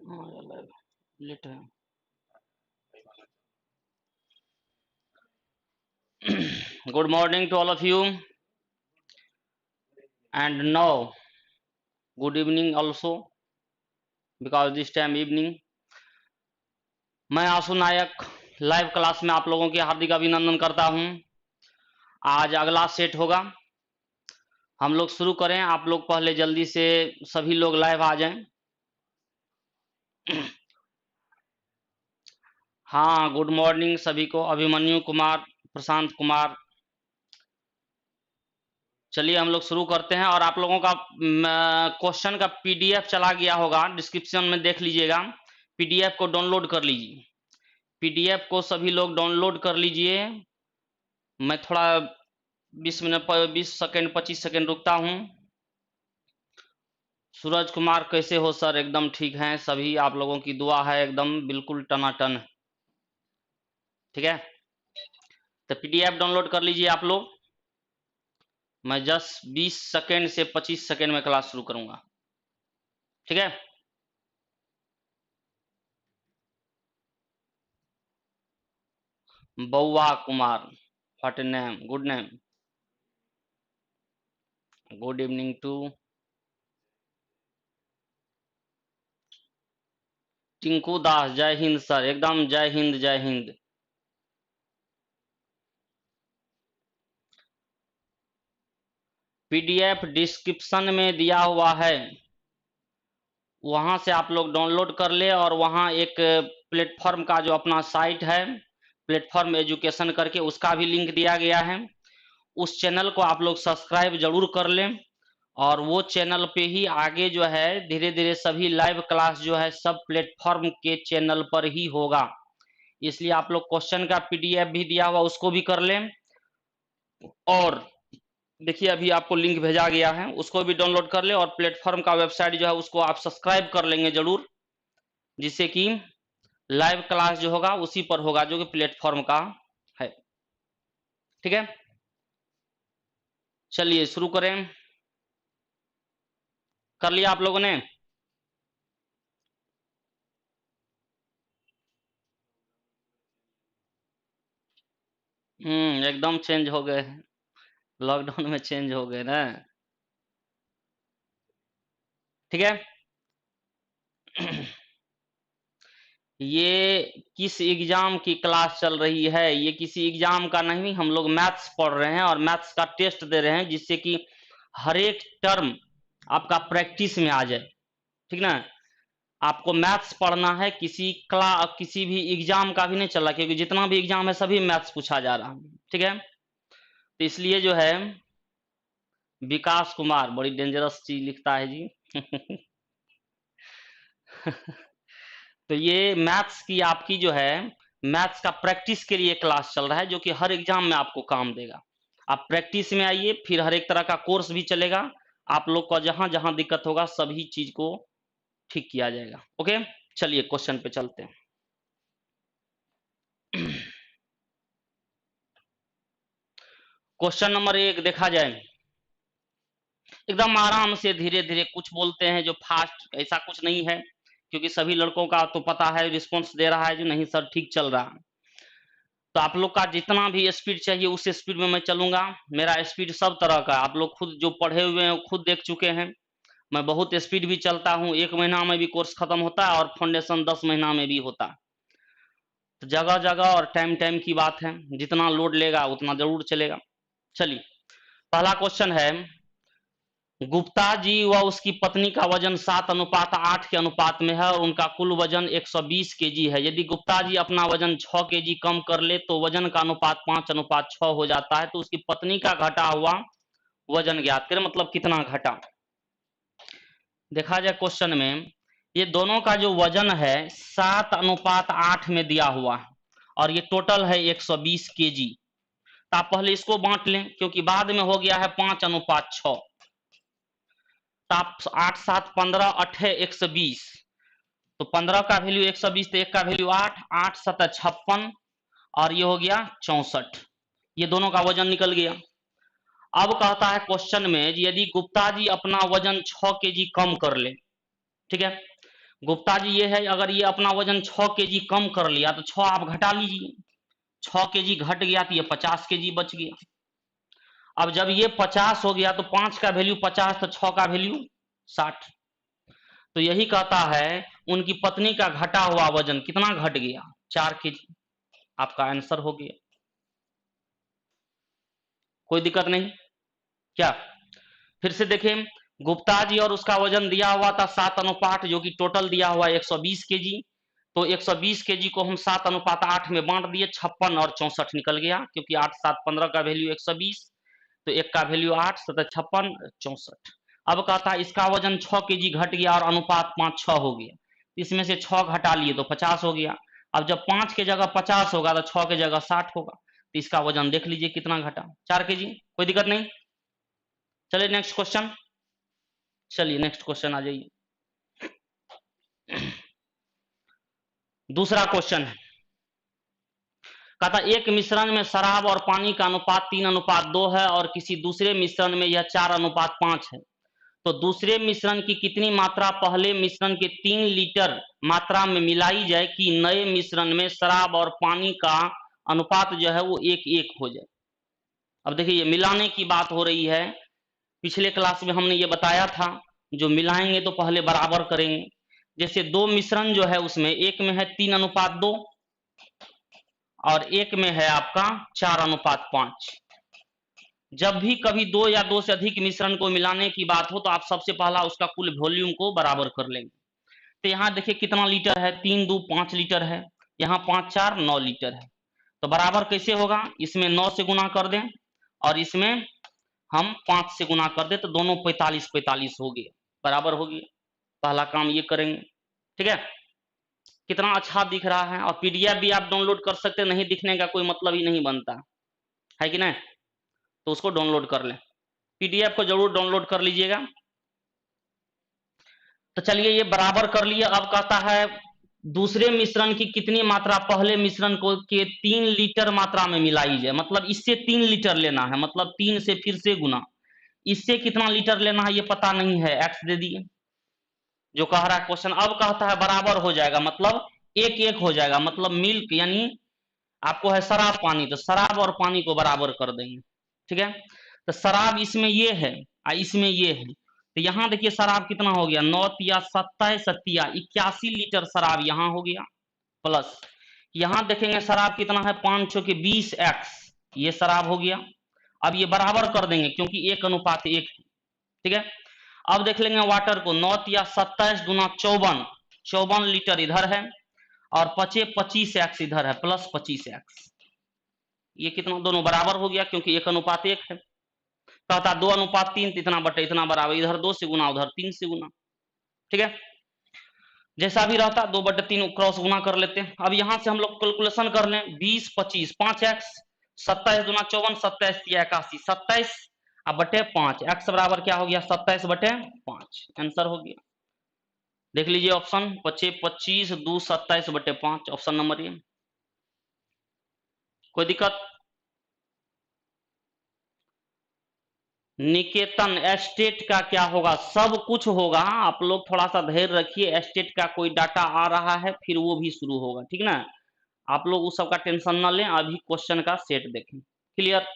Late है। Good morning to all of you, and now good evening also, because this time evening। मैं आशु नायक live class में आप लोगों के हार्दिक अभिनंदन करता हूं। आज अगला सेट होगा, हम लोग शुरू करें। आप लोग पहले जल्दी से सभी लोग लाइव आ जाएं। हाँ, गुड मॉर्निंग सभी को। अभिमन्यु कुमार, प्रशांत कुमार। चलिए हम लोग शुरू करते हैं। और आप लोगों का क्वेश्चन का पीडीएफ चला गया होगा, डिस्क्रिप्शन में देख लीजिएगा। पीडीएफ को डाउनलोड कर लीजिए। पीडीएफ को सभी लोग डाउनलोड कर लीजिए। मैं थोड़ा 20 मिनट 20 सेकंड 25 सेकंड रुकता हूं। सूरज कुमार कैसे हो सर? एकदम ठीक हैं सभी, आप लोगों की दुआ है, एकदम बिल्कुल टनाटन। ठीक है, तो पीडीएफ डाउनलोड कर लीजिए आप लोग। मैं जस्ट 20 सेकंड से 25 सेकंड में क्लास शुरू करूंगा। ठीक है, Baua Kumar, what name, good name. Good evening to Tinku Das. जय हिंद सर, एकदम जय हिंद जय हिंद। पीडीएफ डिस्क्रिप्शन में दिया हुआ है, वहां से आप लोग डाउनलोड कर ले। और वहां एक प्लेटफॉर्म का जो अपना साइट है, प्लेटफॉर्म एजुकेशन करके, उसका भी लिंक दिया गया है। उस चैनल को आप लोग सब्सक्राइब जरूर कर लें। और वो चैनल पे ही आगे जो है धीरे धीरे सभी लाइव क्लास जो है सब प्लेटफॉर्म के चैनल पर ही होगा। इसलिए आप लोग क्वेश्चन का पीडीएफ भी दिया हुआ, उसको भी कर लें। और देखिए अभी आपको लिंक भेजा गया है, उसको भी डाउनलोड कर ले। और प्लेटफॉर्म का वेबसाइट जो है उसको आप सब्सक्राइब कर लेंगे जरूर, जिससे कि लाइव क्लास जो होगा उसी पर होगा, जो कि प्लेटफॉर्म का है। ठीक है, चलिए शुरू करें। कर लिया आप लोगों ने? एकदम चेंज हो गए। लॉकडाउन में चेंज हो गए ना। ठीक है। ये किस एग्जाम की क्लास चल रही है? ये किसी एग्जाम का नहीं, हम लोग मैथ्स पढ़ रहे हैं और मैथ्स का टेस्ट दे रहे हैं, जिससे कि हर एक टर्म आपका प्रैक्टिस में आ जाए। ठीक ना? आपको मैथ्स पढ़ना है, किसी भी एग्जाम का भी नहीं चला, क्योंकि जितना भी एग्जाम है सभी मैथ्स पूछा जा रहा है। ठीक है, तो इसलिए जो है विकास कुमार बड़ी डेंजरस चीज लिखता है जी। तो ये मैथ्स की आपकी जो है, मैथ्स का प्रैक्टिस के लिए क्लास चल रहा है, जो कि हर एग्जाम में आपको काम देगा। आप प्रैक्टिस में आइए, फिर हर एक तरह का कोर्स भी चलेगा। आप लोग को जहां जहां दिक्कत होगा सभी चीज को ठीक किया जाएगा। ओके, चलिए क्वेश्चन पे चलते हैं। क्वेश्चन नंबर 1 देखा जाए। एकदम आराम से धीरे धीरे कुछ बोलते हैं, जो फास्ट ऐसा कुछ नहीं है, क्योंकि सभी लड़कों का तो पता है, रिस्पॉन्स दे रहा है जो नहीं सर ठीक चल रहा है। तो आप लोग का जितना भी स्पीड चाहिए उस स्पीड में मैं चलूंगा। मेरा स्पीड सब तरह का, आप लोग खुद जो पढ़े हुए हैं खुद देख चुके हैं। मैं बहुत स्पीड भी चलता हूँ, 1 महीना में भी कोर्स खत्म होता है, और फाउंडेशन 10 महीना में भी होता है। तो जगह जगह और टाइम टाइम की बात है, जितना लोड लेगा उतना जरूर चलेगा। चलिए, पहला क्वेश्चन है, गुप्ता जी व उसकी पत्नी का वजन 7:8 के अनुपात में है और उनका कुल वजन 120 केजी है। यदि गुप्ता जी अपना वजन 6 केजी कम कर ले तो वजन का अनुपात 5:6 हो जाता है। तो उसकी पत्नी का घटा हुआ वजन ज्ञात करें, मतलब कितना घटा। देखा जाए क्वेश्चन में, ये दोनों का जो वजन है 7:8 में दिया हुआ है, और ये टोटल है 120 केजी। तो आप पहले इसको बांट लें, क्योंकि बाद में हो गया है 5:6। तो आप 8 7 15 8 120, तो 15 का वैल्यू 120, तो 1 का वैल्यू 8, 8 7 56, और ये हो गया 64। ये दोनों का वजन निकल गया। अब कहता है क्वेश्चन में, यदि गुप्ता जी अपना वजन 6 केजी कम कर ले, ठीक है, गुप्ता जी ये है, अगर ये अपना वजन 6 केजी कम कर लिया तो 6 आप घटा लीजिए, 6 केजी घट गया तो ये 50 केजी बच गया। अब जब ये 50 हो गया तो 5 का वैल्यू 50 तो 6 का वैल्यू 60। तो यही कहता है उनकी पत्नी का घटा हुआ वजन कितना घट गया, 4 केजी। आपका आंसर हो गया। कोई दिक्कत नहीं क्या? फिर से देखें, गुप्ता जी और उसका वजन दिया हुआ था 7:8, जो कि टोटल दिया हुआ 120 केजी। तो 120 केजी को हम 7:8 में बांट दिए, 56 और 64 निकल गया, क्योंकि 8 7 15 का वैल्यू 120, तो 1 का वैल्यू 8 7 56 64। अब कहता है इसका वजन 6 केजी घट गया और अनुपात 5:6 हो गया, इसमें से 6 घटा लिए तो 50 हो गया। अब जब 5 के जगह 50 होगा तो 6 के जगह 60 होगा, तो इसका वजन देख लीजिए कितना घटा, 4 केजी। कोई दिक्कत नहीं। चलिए नेक्स्ट क्वेश्चन, चलिए नेक्स्ट क्वेश्चन आ जाइए। दूसरा क्वेश्चन है, कहता एक मिश्रण में शराब और पानी का अनुपात 3:2 है और किसी दूसरे मिश्रण में यह 4:5 है, तो दूसरे मिश्रण की कितनी मात्रा पहले मिश्रण के 3 लीटर मात्रा में मिलाई जाए कि नए मिश्रण में शराब और पानी का अनुपात जो है वो 1:1 हो जाए। अब देखिए ये मिलाने की बात हो रही है, पिछले क्लास में हमने ये बताया था, जो मिलाएंगे तो पहले बराबर करेंगे। जैसे दो मिश्रण जो है उसमें एक में है 3:2 और एक में है आपका 4:5। जब भी कभी दो या दो से अधिक मिश्रण को मिलाने की बात हो तो आप सबसे पहला उसका कुल वॉल्यूम को बराबर कर लेंगे। तो यहाँ देखिए कितना लीटर है, 3 2 5 लीटर है, यहाँ 5 4 9 लीटर है। तो बराबर कैसे होगा, इसमें 9 से गुना कर दें और इसमें हम 5 से गुना कर दें, तो दोनों 45 45 हो गया, बराबर हो गया। पहला काम ये करेंगे, ठीक है। कितना अच्छा दिख रहा है, और पीडीएफ भी आप डाउनलोड कर सकते हैं, नहीं दिखने का कोई मतलब ही नहीं बनता है कि नहीं, तो उसको डाउनलोड कर लें, पीडीएफ को जरूर डाउनलोड कर लीजिएगा। तो चलिए ये बराबर कर लिए। अब कहता है दूसरे मिश्रण की कितनी मात्रा पहले मिश्रण को के 3 लीटर मात्रा में मिलाई जाए, मतलब इससे 3 लीटर लेना है, मतलब 3 से फिर से गुना, इससे कितना लीटर लेना है ये पता नहीं है, एक्स दे दिए जो कह रहा है क्वेश्चन। अब कहता है बराबर हो जाएगा, मतलब 1:1 हो जाएगा, मतलब मिल्क यानी आपको है शराब पानी, तो शराब और पानी को बराबर कर देंगे, ठीक है। तो शराब इसमें ये है और इसमें ये है, तो यहाँ देखिए शराब कितना हो गया, 9 तिया 27 सत्तिया 81 लीटर शराब यहाँ हो गया, प्लस यहाँ देखेंगे शराब कितना है, 5 के 20x, ये शराब हो गया। अब ये बराबर कर देंगे क्योंकि 1:1 है, ठीक है। अब देख लेंगे वाटर को, 9 तिया 27 गुना 54, 54 लीटर इधर है और 25x इधर है, प्लस 25x, ये कितना दोनों बराबर हो गया क्योंकि 1:1 है। कहता 2:3 इतना बटे इतना बराबर, इधर 2 से गुना उधर 3 से गुना, ठीक है। जैसा भी रहता 2/3 क्रॉस गुना कर लेते हैं। अब यहां से हम लोग कैलकुलेशन कर लें, 20 25 5x, 27 गुना 54 27 या 81 27 अब बटे 5, x बराबर क्या हो गया 27/5, आंसर हो गया। देख लीजिए ऑप्शन 25 25 2 27/5, ऑप्शन नंबर ये। कोई दिक्कत? निकेतन एस्टेट का क्या होगा, सब कुछ होगा, आप लोग थोड़ा सा धैर्य रखिए, एस्टेट का कोई डाटा आ रहा है फिर वो भी शुरू होगा, ठीक ना। आप लोग उस सब का टेंशन ना लें, अभी क्वेश्चन का सेट देखें, क्लियर।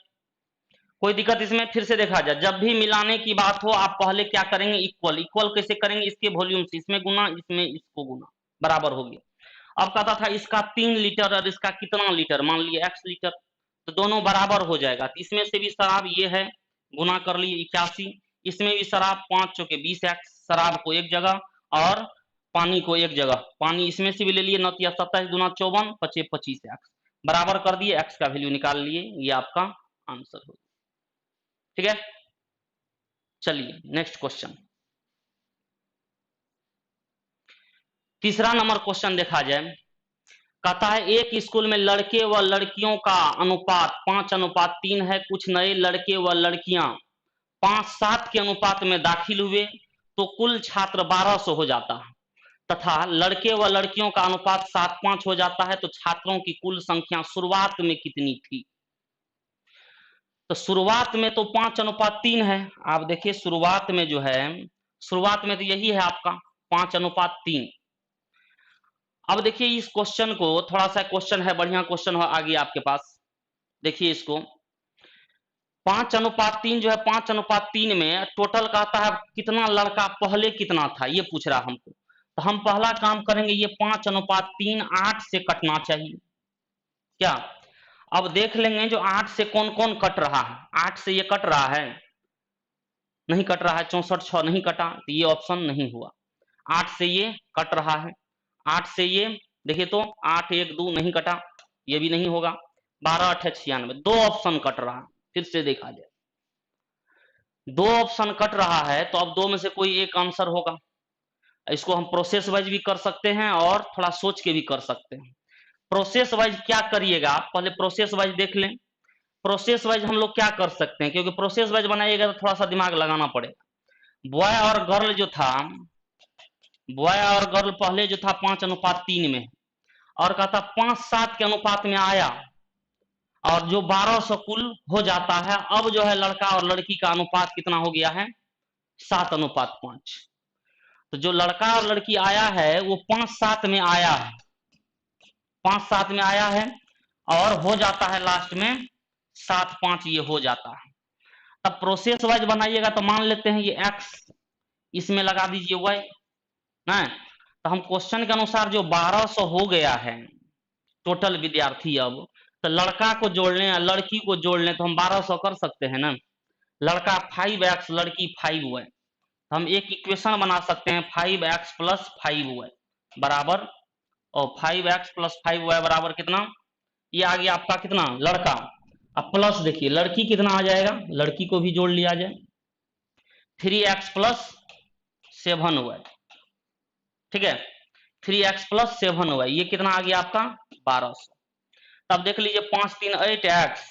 कोई दिक्कत इसमें? फिर से देखा जाए, जब भी मिलाने की बात हो आप पहले क्या करेंगे, इक्वल, इक्वल कैसे करेंगे, इसके वॉल्यूम से, इसमें गुना इसमें इसको गुना, बराबर हो गया। अब कहता था इसका 3 लीटर और इसका कितना लीटर, मान लिया x लीटर, तो दोनों बराबर हो जाएगा। तो इसमें से भी शराब ये है, गुना कर लिए 81, इसमें भी शराब 5 के 20x, शराब को एक जगह और पानी को एक जगह, पानी इसमें से भी ले लिए, 9 या 27 गुना 54 25 25x, बराबर कर दिए, x का वैल्यू निकाल लिए, ये आपका आंसर हो, ठीक है। चलिए नेक्स्ट क्वेश्चन, तीसरा नंबर क्वेश्चन देखा जाए। कहता है एक स्कूल में लड़के व लड़कियों का अनुपात 5:3 है, कुछ नए लड़के व लड़कियां 5:7 के अनुपात में दाखिल हुए तो कुल छात्र 1200 हो जाता है, तथा लड़के व लड़कियों का अनुपात 7:5 हो जाता है, तो छात्रों की कुल संख्या शुरुआत में कितनी थी। तो शुरुआत में तो 5:3 है, आप देखिए शुरुआत में जो है, शुरुआत में तो यही है आपका 5:3, अब देखिए इस क्वेश्चन को, थोड़ा सा क्वेश्चन है, बढ़िया क्वेश्चन हो आगे आपके पास। देखिए इसको 5:3 जो है, 5:3 में टोटल कहता है कितना लड़का पहले कितना था, ये पूछ रहा हमको। तो हम पहला काम करेंगे, ये 5:3 8 से कटना चाहिए क्या। अब देख लेंगे जो 8 से कौन कौन कट रहा है। 8 से ये कट रहा है, नहीं कट रहा है। 64 6 नहीं कटा, तो ये ऑप्शन नहीं हुआ। 8 से ये कट रहा है, 8 से ये देखिए तो 8 1 2 नहीं कटा, ये भी नहीं होगा। 12 8 96, दो ऑप्शन कट रहा है। फिर से देखा जाए, दो ऑप्शन कट रहा है, तो अब दो में से कोई एक आंसर होगा। इसको हम प्रोसेस वाइज भी कर सकते हैं और थोड़ा सोच के भी कर सकते हैं। प्रोसेस वाइज क्या करिएगा आप, पहले प्रोसेस वाइज देख लें। प्रोसेस वाइज हम लोग क्या कर सकते हैं, क्योंकि प्रोसेस वाइज बनाइएगा तो थोड़ा सा दिमाग लगाना पड़ेगा। बॉय और गर्ल जो था, बॉय और गर्ल पहले जो था 5:3 में, और कहता 5:7 के अनुपात में आया, और जो 1200 कुल हो जाता है। अब जो है लड़का और लड़की का अनुपात कितना हो गया है, 7:5। तो जो लड़का और लड़की आया है वो 5:7 में आया है, 5:7 में आया है, और हो जाता है लास्ट में 7:5, ये हो जाता है। अब प्रोसेस वाइज बनाइएगा तो मान लेते हैं ये x, इसमें लगा दीजिए y ना। तो हम क्वेश्चन के अनुसार जो 1200 हो गया है टोटल विद्यार्थी, अब तो लड़का को जोड़ लें या लड़की को जोड़ लें तो हम 1200 कर सकते हैं ना। लड़का 5x, लड़की 5y, हम एक इक्वेशन बना सकते हैं 5x + 5y बराबर, और 5x + 5y बराबर कितना, ये आ गया आपका कितना लड़का। अब प्लस देखिए लड़की कितना आ जाएगा, लड़की को भी जोड़ लिया जाए, 3x + 7y, ठीक है। 3x + 7y, ये कितना आ गया आपका 1200। तब देख लीजिए 5 3 8x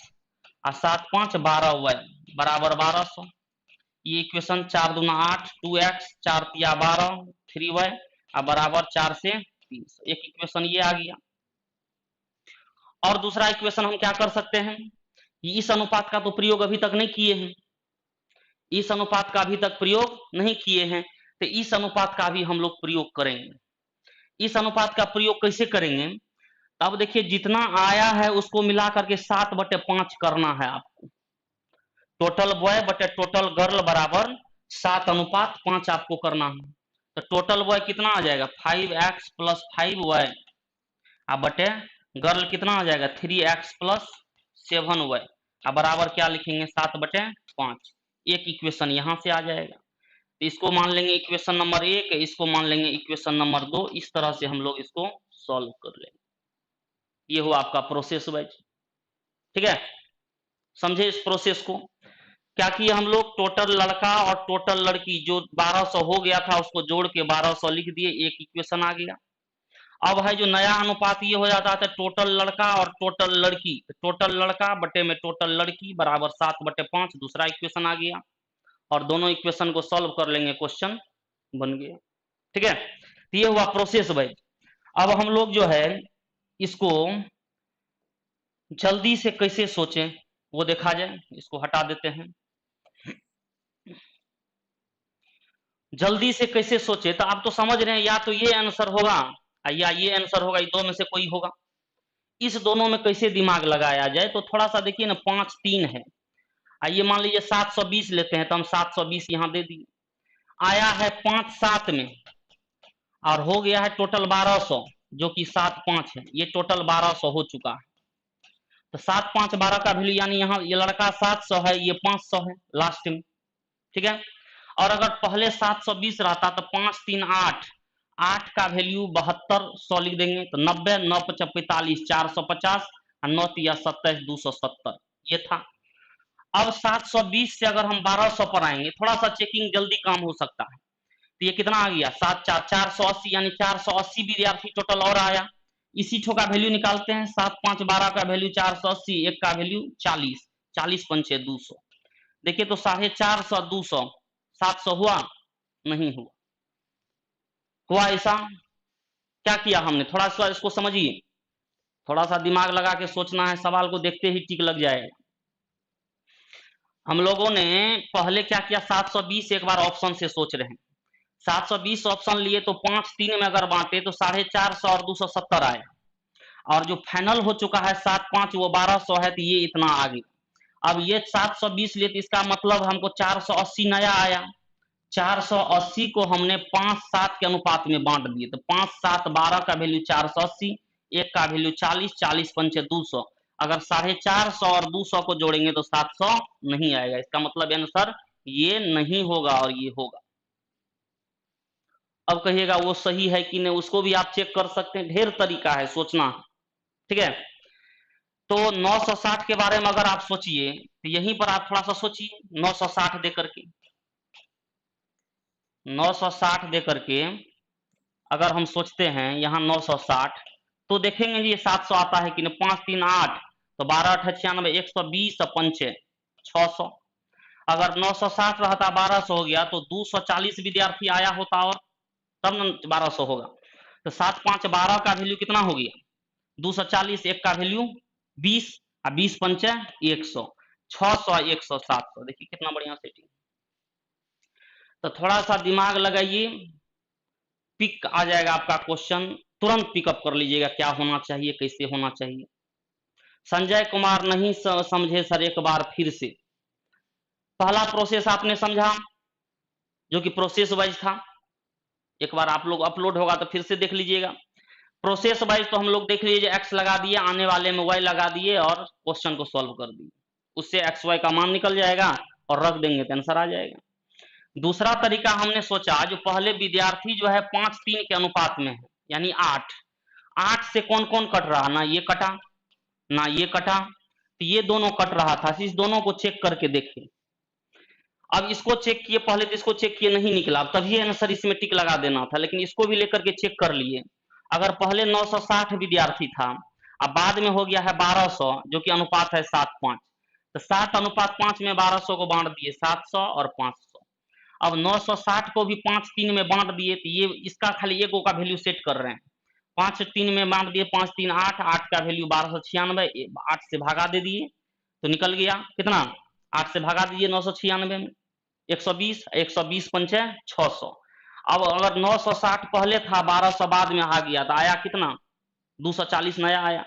और 7 5 12y बराबर 1200। ये इक्वेशन 4 दूना 8, 2x 4 तिया 12, 3y और बराबर 4 से 300। एक इक्वेशन ये आ गया। और दूसरा इक्वेशन हम क्या कर सकते हैं, इस अनुपात का तो प्रयोग अभी तक नहीं किए हैं, इस अनुपात का अभी तक प्रयोग नहीं किए हैं, तो इस अनुपात का भी हम लोग प्रयोग करेंगे। इस अनुपात का प्रयोग कैसे करेंगे, अब देखिए जितना आया है उसको मिला करके 7/5 करना है आपको। टोटल बॉय बटे टोटल गर्ल बराबर 7:5 आपको करना है। तो टोटल बॉय कितना आ जाएगा 5x + 5y, बटे गर्ल कितना आ जाएगा 3x + 7y, बराबर क्या लिखेंगे 7/5। एक इक्वेशन यहां से आ जाएगा, तो इसको मान लेंगे इक्वेशन नंबर 1, इसको मान लेंगे इक्वेशन नंबर 2। इस तरह से हम लोग इसको सॉल्व कर लेंगे। ये हुआ आपका प्रोसेस वाइज, ठीक है। समझे इस प्रोसेस को, क्या किया हम लोग, टोटल लड़का और टोटल लड़की जो 1200 हो गया था उसको जोड़ के 1200 लिख दिए, एक इक्वेशन आ गया। अब है जो नया अनुपात ये हो जाता है टोटल लड़का और टोटल लड़की, टोटल लड़का बटे में टोटल लड़की बराबर 7/5, दूसरा इक्वेशन आ गया। और दोनों इक्वेशन को सॉल्व कर लेंगे, क्वेश्चन बन गया, ठीक है। तो ये हुआ प्रोसेस वाइज। अब हम लोग जो है इसको जल्दी से कैसे सोचें वो देखा जाए। इसको हटा देते हैं, जल्दी से कैसे सोचे, तो आप तो समझ रहे हैं या तो ये आंसर होगा या ये आंसर होगा, ये दो में से कोई होगा। इस दोनों में कैसे दिमाग लगाया जाए, तो थोड़ा सा देखिए ना, 5 3 है, आइए मान लीजिए 720 लेते हैं, तो हम 720 यहां दे दिए। आया है 5 7 में, और हो गया है टोटल 1200, जो कि 7 5 है, ये टोटल 1200 हो चुका है। तो 7 5 12 का वैल्यू, यानी यहाँ ये लड़का 700 है, ये 500 है लास्ट में, ठीक है। और अगर पहले 720 रहता तो 5 3 8, 8 का वैल्यू 7200 लिख देंगे, तो 90 9 5 45 450 और 9 3 27 270 ये था। अब 720 से अगर हम 1200 पर आएंगे, थोड़ा सा चेकिंग जल्दी काम हो सकता है, तो ये कितना आ गया 7 4 480, यानी 480 विद्यार्थी टोटल और आया। इसी ठो का वैल्यू निकालते हैं, 7 5 12 का वैल्यू 480, एक का वैल्यू 40, 40 पंचे 200, देखिए तो 450 200 700 हुआ, नहीं हुआ। हुआ ऐसा, क्या किया हमने, थोड़ा सा इसको समझिए, थोड़ा सा दिमाग लगा के सोचना है, सवाल को देखते ही टिक लग जाएगा। हम लोगों ने पहले क्या किया, 720 एक बार ऑप्शन से सोच रहे हैं, 720 ऑप्शन लिए तो 5 3 में अगर बांटे तो 450 और 270 आए, और जो फाइनल हो चुका है 7 5 वो 1200 है, तो ये इतना आ गया। अब ये 720 लिए तो इसका मतलब हमको 480 नया आया। 480 को हमने 5 7 के अनुपात में बांट दिए, तो 5 7 12 का वैल्यू 480, एक का वैल्यू 40, 40 पंचे 200। अगर 450 और 200 को जोड़ेंगे तो 700 नहीं आएगा। इसका मतलब आंसर ये नहीं होगा और ये होगा। अब कहिएगा वो सही है कि नहीं, उसको भी आप चेक कर सकते हैं, ढेर तरीका है सोचना, ठीक है। तो 960 के बारे में अगर आप सोचिए तो यहीं पर आप थोड़ा सा सोचिए, 960 दे करके 960 दे करके अगर हम सोचते हैं यहाँ 960, तो देखेंगे ये 700 आता है कि नहीं, 5 3 8, तो 12 8 96, 120 पंचे 600। अगर 960 रहता 1200 हो गया तो 240 विद्यार्थी आया होता, और तब न 1200 होगा। तो 7 5 12 का वैल्यू कितना हो गया 240, एक का वैल्यू 20, और 20 पंचे 100, 600 100 700। देखिए कितना बढ़िया सेटिंग। तो थोड़ा सा दिमाग लगाइए, पिक आ जाएगा आपका क्वेश्चन, तुरंत पिकअप कर लीजिएगा क्या होना चाहिए, कैसे होना चाहिए। संजय कुमार नहीं समझे सर, एक बार फिर से। पहला प्रोसेस आपने समझा जो कि प्रोसेस वाइज था, एक बार आप लोग अपलोड होगा तो फिर से देख लीजिएगा। प्रोसेस वाइज तो हम लोग देख लीजिए, एक्स लगा दिए, आने वाले में वाई लगा दिए और क्वेश्चन को सॉल्व कर दिए, उससे एक्स वाई का मान निकल जाएगा और रख देंगे तो आंसर आ जाएगा। दूसरा तरीका हमने सोचा, जो पहले विद्यार्थी जो है 5 3 के अनुपात में है, यानी 8 8 से कौन कौन कट रहा, ना ये कटा ना ये कटा, तो ये दोनों कट रहा था, इस दोनों को चेक करके देखें। अब इसको चेक किए, पहले तो इसको चेक किए नहीं निकला, तभी आंसर इसमें टिक लगा देना था, लेकिन इसको भी लेकर के चेक कर लिए। अगर पहले 960 विद्यार्थी था, अब बाद में हो गया है 1200, जो कि अनुपात है 7 5, तो 7 अनुपात 5 में 1200 को बांट दिए 700 और 500। अब 960 को भी 5 3 में बांट दिए, तो ये इसका खाली एक का वैल्यू सेट कर रहे हैं। 5 3 में बांट दिए, 5 3 8, 8 का वैल्यू 1296, 8 से भागा दे दिए तो निकल गया कितना, 8 से भागा दीजिए 996 में, 120, 120 पंचे 600। अब अगर 960 पहले था, 1200 बाद में आ गया, तो आया कितना 240 नया आया।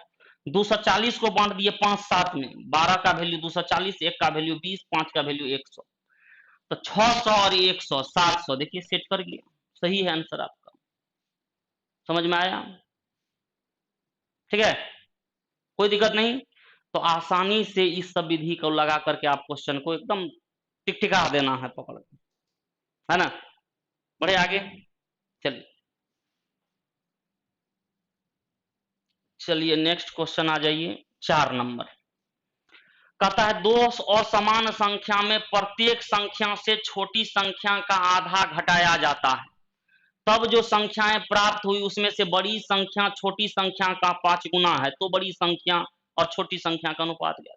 240 को बांट दिए 5 7 में, 12 का वैल्यू 240, एक का वैल्यू 20, 5 का वैल्यू 100, तो 600 और 100 700। देखिए सेट कर गया, सही है आंसर आपका। समझ में आया, ठीक है, कोई दिक्कत नहीं। तो आसानी से इस सब विधि को लगा करके आप क्वेश्चन को एकदम टिक-टिका देना है पकड़ के, है ना। बढ़े आगे, चलिए चलिए नेक्स्ट क्वेश्चन आ जाइए, 4 नंबर। कहता है दो असमान संख्या में प्रत्येक संख्या से छोटी संख्या का आधा घटाया जाता है, तब जो संख्याएं प्राप्त हुई उसमें से बड़ी संख्या छोटी संख्या का 5 गुना है, तो बड़ी संख्या और छोटी संख्या का अनुपात क्या।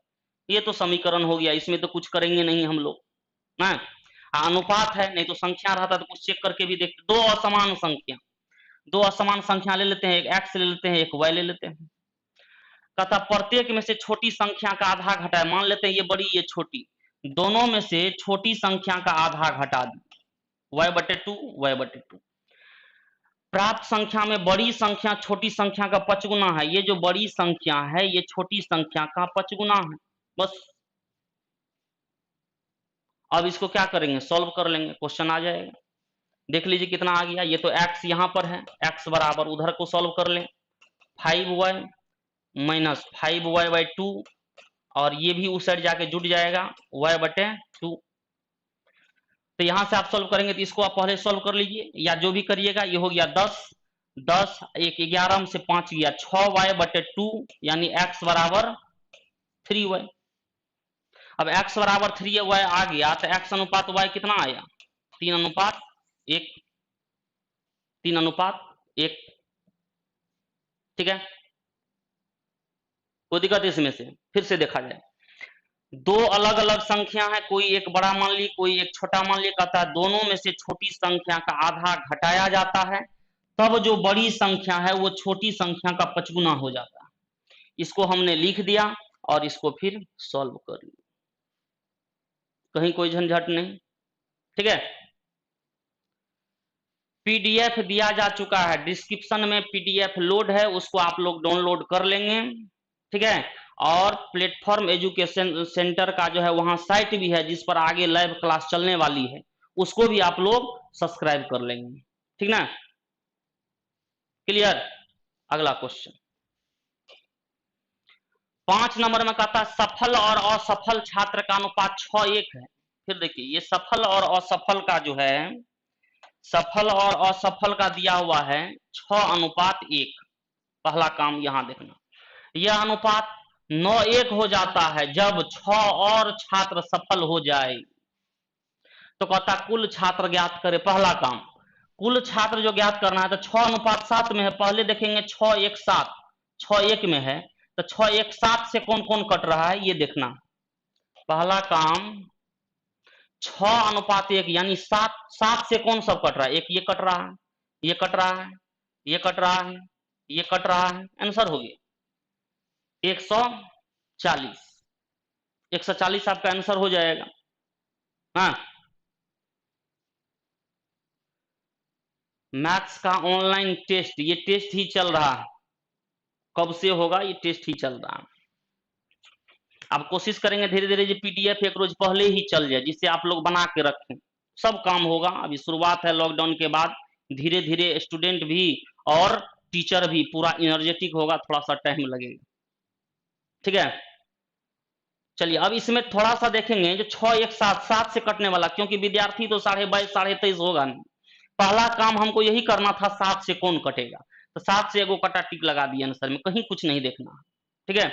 ये तो समीकरण हो गया, इसमें तो कुछ करेंगे नहीं हम लोग ना, अनुपात है, नहीं तो संख्या रहता तो कुछ चेक करके भी देखते। दो असमान संख्या, दो असमान संख्या ले लेते हैं, एक एक्स ले लेते हैं, एक वाई ले लेते हैं। कहता प्रत्येक में से छोटी संख्या का आधा घटाए, मान लेते हैं ये बड़ी ये छोटी, दोनों में से छोटी संख्या का आधा घटा दी, y/2 y/2। प्राप्त संख्या में बड़ी संख्या छोटी संख्या का 5 गुना है, ये जो बड़ी संख्या है ये छोटी संख्या का 5 गुना है, बस। अब इसको क्या करेंगे, सॉल्व कर लेंगे, क्वेश्चन आ जाएगा। देख लीजिए कितना आ गया, ये तो x यहाँ पर है, x बराबर उधर को सॉल्व कर लें, 5y माइनस 5y/2, और ये भी उस साइड जाके जुड़ जाएगा y/2। तो यहां से आप सॉल्व करेंगे तो इसको आप पहले सॉल्व कर लीजिए, या जो भी करिएगा। ये हो गया 10 10, एक 11 से 5 गया 6y/2, यानी x बराबर 3y। अब x बराबर 3y आ गया, तो x अनुपात y कितना आया, 3:1, 3:1, ठीक है। कोई दिक्कत इसमें से, फिर से देखा जाए, दो अलग अलग संख्या है, कोई एक बड़ा मान ली कोई एक छोटा मान ली। कहता है दोनों में से छोटी संख्या का आधा घटाया जाता है, तब जो बड़ी संख्या है वो छोटी संख्या का 5 गुना हो जाता है। इसको हमने लिख दिया और इसको फिर सॉल्व कर लिया, कहीं कोई झंझट नहीं, ठीक है। पीडीएफ दिया जा चुका है, डिस्क्रिप्शन में पीडीएफ लोड है, उसको आप लोग डाउनलोड कर लेंगे, ठीक है। और प्लेटफॉर्म एजुकेशन सेंटर का जो है वहां साइट भी है जिस पर आगे लाइव क्लास चलने वाली है, उसको भी आप लोग सब्सक्राइब कर लेंगे, ठीक ना। क्लियर। अगला क्वेश्चन 5 नंबर में कहता है सफल और असफल छात्र का अनुपात 6:1 है। फिर देखिए ये सफल और असफल का जो है, सफल और असफल का दिया हुआ है 6:1। पहला काम यहां देखना, यह अनुपात 9:1 हो जाता है जब 6 और छात्र सफल हो जाए। तो कहता कुल छात्र ज्ञात करे। पहला काम कुल छात्र जो ज्ञात करना है, तो 6:7 में है, पहले देखेंगे 6:1 6:1 में है, तो 6:1 से कौन कौन कट रहा है ये देखना। पहला काम 6:1 यानी 7 से कौन सब कट रहा है, एक ये कट रहा है, ये कट रहा है, ये कट रहा है, ये कट रहा है, आंसर हो गया 140। 140 आपका आंसर हो जाएगा। हाँ, मैथ्स का ऑनलाइन टेस्ट, ये टेस्ट ही चल रहा है, कब से होगा ये टेस्ट ही चल रहा है। आप कोशिश करेंगे धीरे धीरे जो पीडीएफ एक रोज पहले ही चल जाए, जिससे आप लोग बना के रखें, सब काम होगा। अभी शुरुआत है लॉकडाउन के बाद, धीरे धीरे स्टूडेंट भी और टीचर भी पूरा एनर्जेटिक होगा, थोड़ा सा टाइम लगेगा, ठीक है। चलिए अब इसमें थोड़ा सा देखेंगे जो 6:1 से कटने वाला, क्योंकि विद्यार्थी तो 22:30 23:30 होगा नहीं। पहला काम हमको यही करना था, 7 से कौन कटेगा, तो 7 से एगो कटा टिक लगा दिया आंसर में, कहीं कुछ नहीं देखना, ठीक है।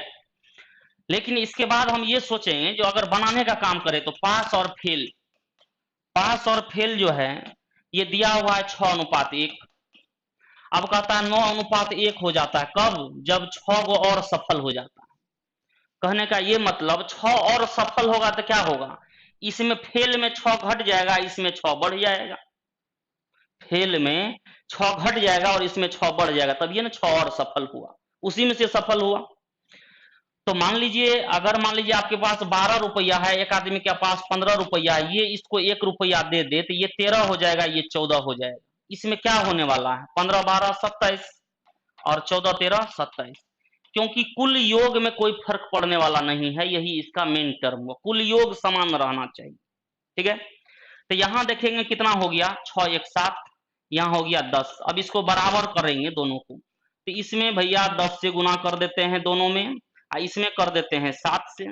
लेकिन इसके बाद हम ये सोचेंगे जो अगर बनाने का काम करें तो पास और फेल, पास और फेल जो है ये दिया हुआ है 6:1। अब कहता है 9:1 हो जाता है, कब, जब 6 गो और सफल हो जाता है। कहने का ये मतलब 6 और सफल होगा तो क्या होगा, इसमें फेल में 6 घट जाएगा, इसमें 6 बढ़ जाएगा, फेल में 6 घट जाएगा और इसमें 6 बढ़ जाएगा, तब ये ना 6 और सफल हुआ, उसी में से सफल हुआ। तो मान लीजिए अगर मान लीजिए आपके पास 12 रुपया है, एक आदमी के पास 15 रुपया है, ये इसको 1 रुपया दे दे तो ये 13 हो जाएगा, ये 14 हो जाएगा। इसमें क्या होने वाला है, 15 12 27 और 14 13 27, क्योंकि कुल योग में कोई फर्क पड़ने वाला नहीं है, यही इसका मेन टर्म है, कुल योग समान रहना चाहिए, ठीक है। तो यहां देखेंगे कितना हो गया 6:1 यहाँ हो गया 10। अब इसको बराबर करेंगे दोनों को, तो इसमें भैया 10 से गुना कर देते हैं दोनों में, इसमें कर देते हैं 7 से,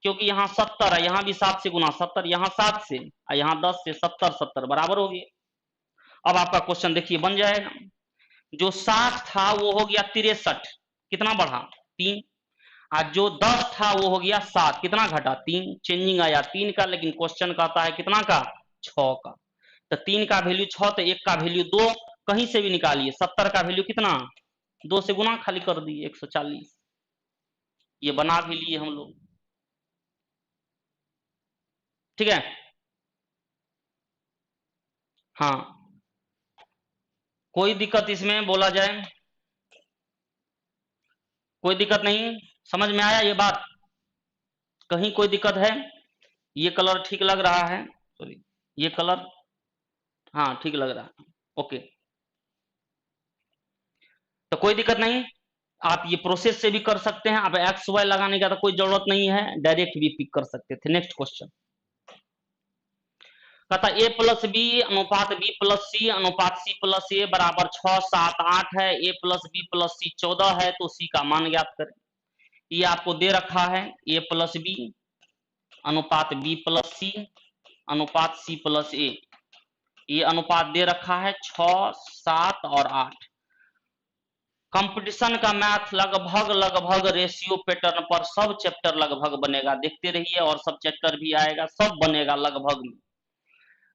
क्योंकि यहाँ 70 है, यहाँ भी 7 से गुना 70, यहाँ 7 से और यहाँ 10 से, 70 70 बराबर हो गए। अब आपका क्वेश्चन देखिए बन जाएगा, जो 60 था वो हो गया 63, कितना बढ़ा 3, आज जो 10 था वो हो गया 7, कितना घटा 3, चेंजिंग आया 3 का, लेकिन क्वेश्चन कहता है कितना का 6 का, तो 3 का वैल्यू 6 तो 1 का वैल्यू 2, कहीं से भी निकालिए, 70 का वैल्यू कितना 2 से गुना खाली कर दिए 140, ये बना भी लिए हम लोग, ठीक है। हाँ, कोई दिक्कत इसमें बोला जाए, कोई दिक्कत नहीं, समझ में आया ये बात, कहीं कोई दिक्कत है, ये कलर ठीक लग रहा है, सॉरी ये कलर, हाँ ठीक लग रहा है, ओके, तो कोई दिक्कत नहीं, आप ये प्रोसेस से भी कर सकते हैं, आप एक्स वाई लगाने का तो कोई जरूरत नहीं है, डायरेक्ट भी पिक कर सकते थे। नेक्स्ट क्वेश्चन कहता ए प्लस बी अनुपात बी प्लस सी अनुपात सी प्लस ए बराबर 6 7 8 है, ए प्लस बी प्लस सी 14 है, तो सी का मान ज्ञात करें। ये आपको दे रखा है ए प्लस बी अनुपात बी प्लस सी अनुपात सी प्लस ए, ये अनुपात दे रखा है 6 7 और 8। कंपटीशन का मैथ लगभग लगभग रेशियो पैटर्न पर सब चैप्टर लगभग बनेगा, देखते रहिए, और सब चैप्टर भी आएगा, सब बनेगा लगभग में,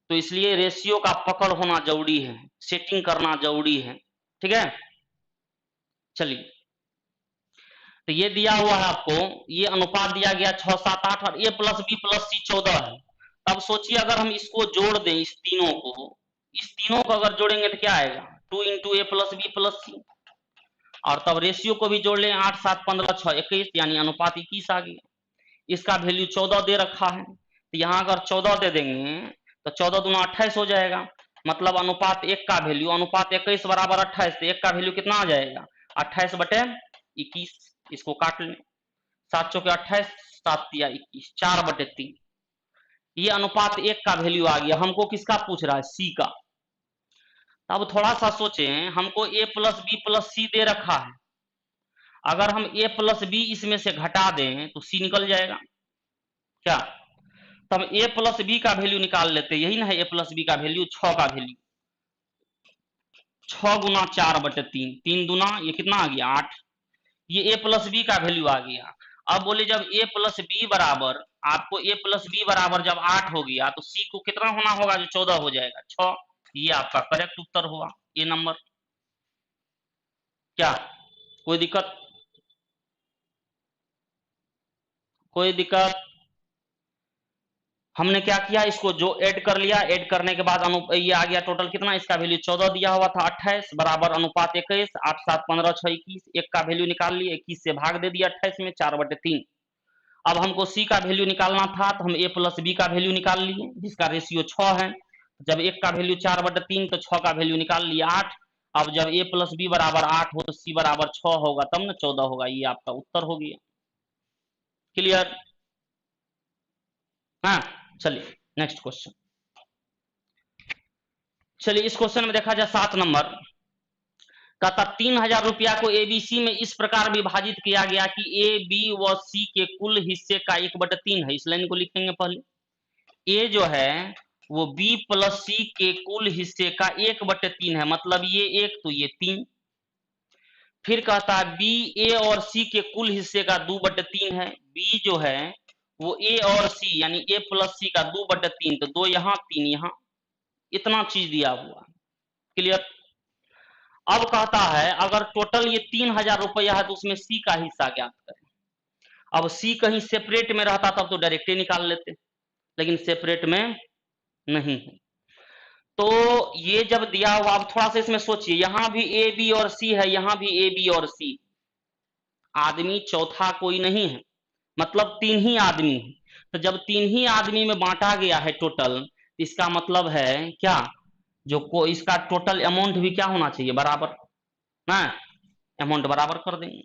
तो इसलिए रेशियो का पकड़ होना जरूरी है, सेटिंग करना जरूरी है, ठीक है। चलिए, तो ये दिया हुआ है आपको, ये अनुपात दिया गया 6 7 8 और ए प्लस बी प्लस सी 14 है। अब सोचिए अगर हम इसको जोड़ दें, इस तीनों को अगर जोड़ेंगे तो क्या आएगा 2 इंटू ए प्लस बी प्लस सी, और तब रेशियो को भी जोड़ लें 8 7 15 6 21, यानी अनुपात 21 आ गया। इसका वैल्यू 14 दे रखा है, तो यहाँ अगर 14 दे देंगे तो 14 दूना 28 हो जाएगा, मतलब अनुपात 1 का वैल्यू, अनुपात 21 बराबर 28, तो 1 का वैल्यू कितना आ जाएगा 28/21। इसको काट लें, 7 चौके 28, 7 तिया 21, 4/3। ये अनुपात 1 का वैल्यू आ गया। हमको किसका पूछ रहा है, सी का। अब थोड़ा सा सोचें, हमको a प्लस बी प्लस सी दे रखा है, अगर हम a प्लस बी इसमें से घटा दें तो c निकल जाएगा क्या। तब a प्लस बी का वैल्यू निकाल लेते, यही ना है a प्लस बी का वैल्यू, 6 का वैल्यू, 6 गुना 4/3, 3 दुना ये कितना आ गया 8, ये a प्लस बी का वैल्यू आ गया। अब बोले जब a प्लस बी बराबर, आपको a प्लस बी बराबर जब 8 हो गया तो c को कितना होना होगा, जो 14 हो जाएगा 6। ये आपका करेक्ट उत्तर हुआ, ए नंबर। क्या कोई दिक्कत, कोई दिक्कत। हमने क्या किया, इसको जो ऐड कर लिया, ऐड करने के बाद ये आ गया टोटल कितना, इसका वैल्यू 14 दिया हुआ था, 28 बराबर अनुपात 21, 8 7 15 6 21, 1 का वैल्यू निकाल लिए, 21 से भाग दे दिया 28 में, 4/3। अब हमको सी का वैल्यू निकालना था, तो हम a प्लस बी का वैल्यू निकाल लिए, जिसका रेशियो 6 है। जब 1 का वैल्यू 4/3 तो 6 का वैल्यू निकाल लिया 8। अब जब a प्लस बी बराबर 8 हो तो c बराबर 6 होगा, तब ना 14 होगा। ये आपका उत्तर हो गया। क्लियर। हाँ, चलिए नेक्स्ट क्वेश्चन। चलिए इस क्वेश्चन में देखा जाए 7 नंबर, कहता 3000 रुपया को एबीसी में इस प्रकार विभाजित किया गया कि ए बी व सी के कुल हिस्से का 1/3 है। इस लाइन को लिखेंगे पहले, ए जो है वो बी प्लस सी के कुल हिस्से का 1/3 है, मतलब ये 1 तो ये 3। फिर कहता है बी ए और सी के कुल हिस्से का 2/3 है। बी जो है वो ए और सी यानी ए प्लस सी का 2/3, तो 2 यहाँ 3 यहाँ, इतना चीज दिया हुआ। क्लियर। अब कहता है अगर टोटल ये 3000 रुपया है तो उसमें सी का हिस्सा ज्ञात करें। अब सी कहीं सेपरेट में रहता तब तो डायरेक्ट ही निकाल लेते, लेकिन सेपरेट में नहीं है। तो ये जब दिया हुआ, अब थोड़ा सा इसमें सोचिए, यहां भी ए बी और सी है, यहां भी ए बी और सी, आदमी चौथा कोई नहीं है, मतलब 3 ही आदमी है। तो जब 3 ही आदमी में बांटा गया है टोटल, इसका मतलब है क्या, जो को इसका टोटल अमाउंट भी क्या होना चाहिए, बराबर ना, अमाउंट बराबर कर देंगे।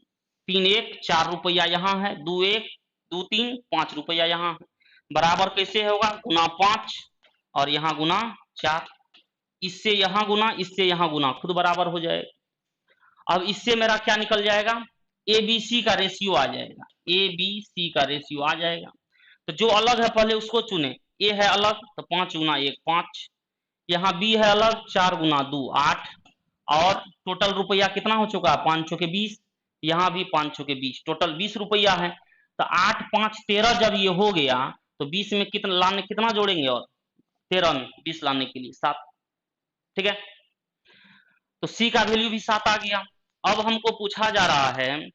3 1 4 रुपया यहाँ है, 2 1 2 3 5 रुपया यहाँ है, बराबर कैसे होगा, गुना 5 और यहाँ गुना 4, इससे यहाँ गुना, इससे यहाँ गुना, खुद बराबर हो जाएगा। अब इससे मेरा क्या निकल जाएगा, ए बी सी का रेशियो आ जाएगा, ए बी सी का रेशियो आ जाएगा। तो जो अलग है पहले उसको चुने, ए है अलग तो 5 गुना 1 5, यहाँ बी है अलग 4 गुना 2 8, और टोटल रुपया कितना हो चुका है 5 चौके 20, यहाँ भी 5 चौके 20, टोटल 20 रुपया है। तो 8 5 13 जब ये हो गया तो 20 में कितना लाने, कितना जोड़ेंगे, और 13 में 20 लाने के लिए 7, ठीक है। तो सी का वैल्यू भी 7 आ गया। अब हमको पूछा जा रहा है,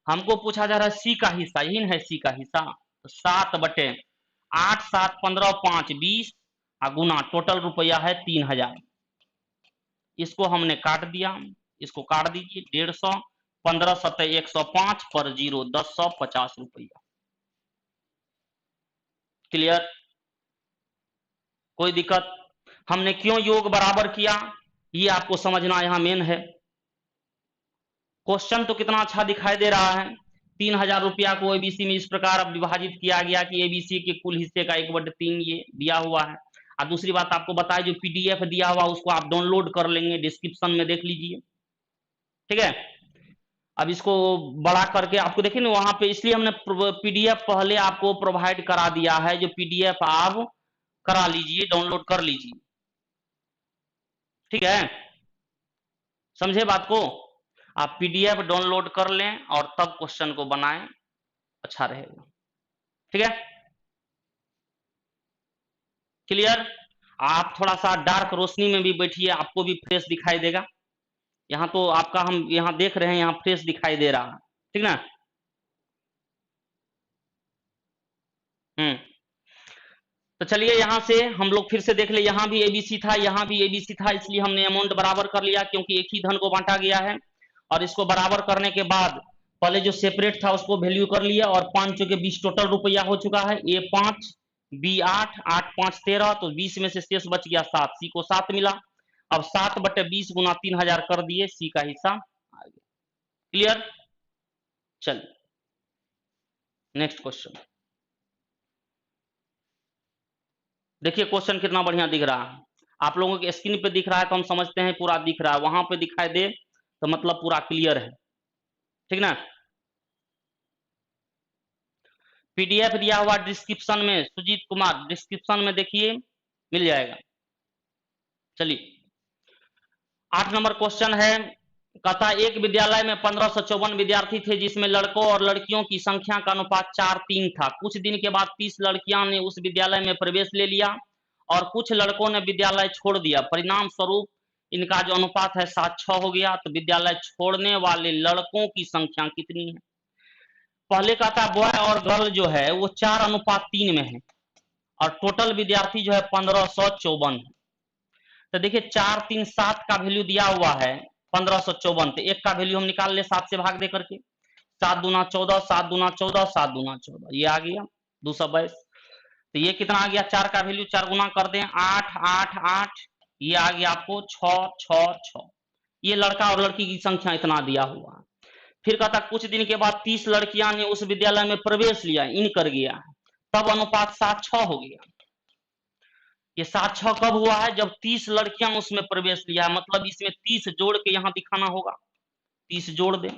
हमको पूछा जा रहा है सी का हिस्सा, यही है सी का हिस्सा, तो 7/8 7 15 5 20 गुना टोटल रुपया है 3000। इसको हमने काट दिया, इसको काट दीजिए, 150 15 7 105 पर 0 10 150 रुपया। क्लियर। कोई दिक्कत। हमने क्यों योग बराबर किया ये आपको समझना यहाँ मेन है। क्वेश्चन तो कितना अच्छा दिखाई दे रहा है, 3000 रुपया को एबीसी में इस प्रकार विभाजित किया गया कि एबीसी के कुल हिस्से का 1/3 ये दिया हुआ है। और दूसरी बात आपको बताया, जो पीडीएफ दिया हुआ उसको आप डाउनलोड कर लेंगे, डिस्क्रिप्शन में देख लीजिए, ठीक है। अब इसको बड़ा करके आपको देखिए ना वहां पे, इसलिए हमने पीडीएफ पहले आपको प्रोवाइड करा दिया है, जो पीडीएफ आप करा लीजिए, डाउनलोड कर लीजिए, ठीक है। समझे बात को, आप पीडीएफ डाउनलोड कर लें और तब क्वेश्चन को बनाएं, अच्छा रहेगा, ठीक है। क्लियर। आप थोड़ा सा डार्क रोशनी में भी बैठिए, आपको भी फ्रेश दिखाई देगा। यहाँ तो आपका हम यहाँ देख रहे हैं, यहाँ फ्रेश दिखाई दे रहा है, ठीक ना। तो चलिए यहाँ से हम लोग फिर से देख ले, यहाँ भी एबीसी था, यहाँ भी एबीसी था, इसलिए हमने अमाउंट बराबर कर लिया, क्योंकि एक ही धन को बांटा गया है। और इसको बराबर करने के बाद पहले जो सेपरेट था उसको वैल्यू कर लिया, और 5 चौके 20 टोटल रुपया हो चुका है, ए 5 बी 8 8 5 13, तो 20 में से शेष बच गया 7, सी को 7 मिला। अब 7/20 गुना 3000 कर दिए, सी का हिस्सा आ गया। क्लियर? चलिए नेक्स्ट क्वेश्चन देखिए, क्वेश्चन कितना बढ़िया दिख रहा है। आप लोगों के स्क्रीन पे दिख रहा है तो हम समझते हैं पूरा दिख रहा है, वहां पे दिखाई दे तो मतलब पूरा क्लियर है, ठीक ना। पीडीएफ दिया हुआ डिस्क्रिप्शन में, सुजीत कुमार डिस्क्रिप्शन में देखिए, मिल जाएगा। चलिए 8 नंबर क्वेश्चन है, कहता एक विद्यालय में 1554 विद्यार्थी थे जिसमें लड़कों और लड़कियों की संख्या का अनुपात 4:3 था। कुछ दिन के बाद 30 लड़कियां ने उस विद्यालय में प्रवेश ले लिया और कुछ लड़कों ने विद्यालय छोड़ दिया। परिणाम स्वरूप इनका जो अनुपात है 7:6 हो गया। तो विद्यालय छोड़ने वाले लड़कों की संख्या कितनी है? पहले कहता बॉय और गर्ल जो है वो 4:3 में है और टोटल विद्यार्थी जो है 1554 है। तो देखिए 4 3 7 का वैल्यू दिया हुआ है 1554, तो एक का वैल्यू हम निकाल ले 7 से भाग दे करके, 7 दूना 14, 7 दूना 14, 7 दूना 14, ये आ गया 222। तो ये कितना आ गया, 4 का वैल्यू 4 गुना कर दें 8 8 8, ये आ गया आपको 6 6 6। ये लड़का और लड़की की संख्या इतना दिया हुआ है। फिर कहता कुछ दिन के बाद 30 लड़कियां ने उस विद्यालय में प्रवेश लिया, इन कर गया, तब अनुपात 7:6 हो गया। ये 7:6 कब हुआ है? जब 30 लड़कियां उसमें प्रवेश लिया, मतलब इसमें 30 जोड़ के यहां दिखाना होगा, 30 जोड़ दें।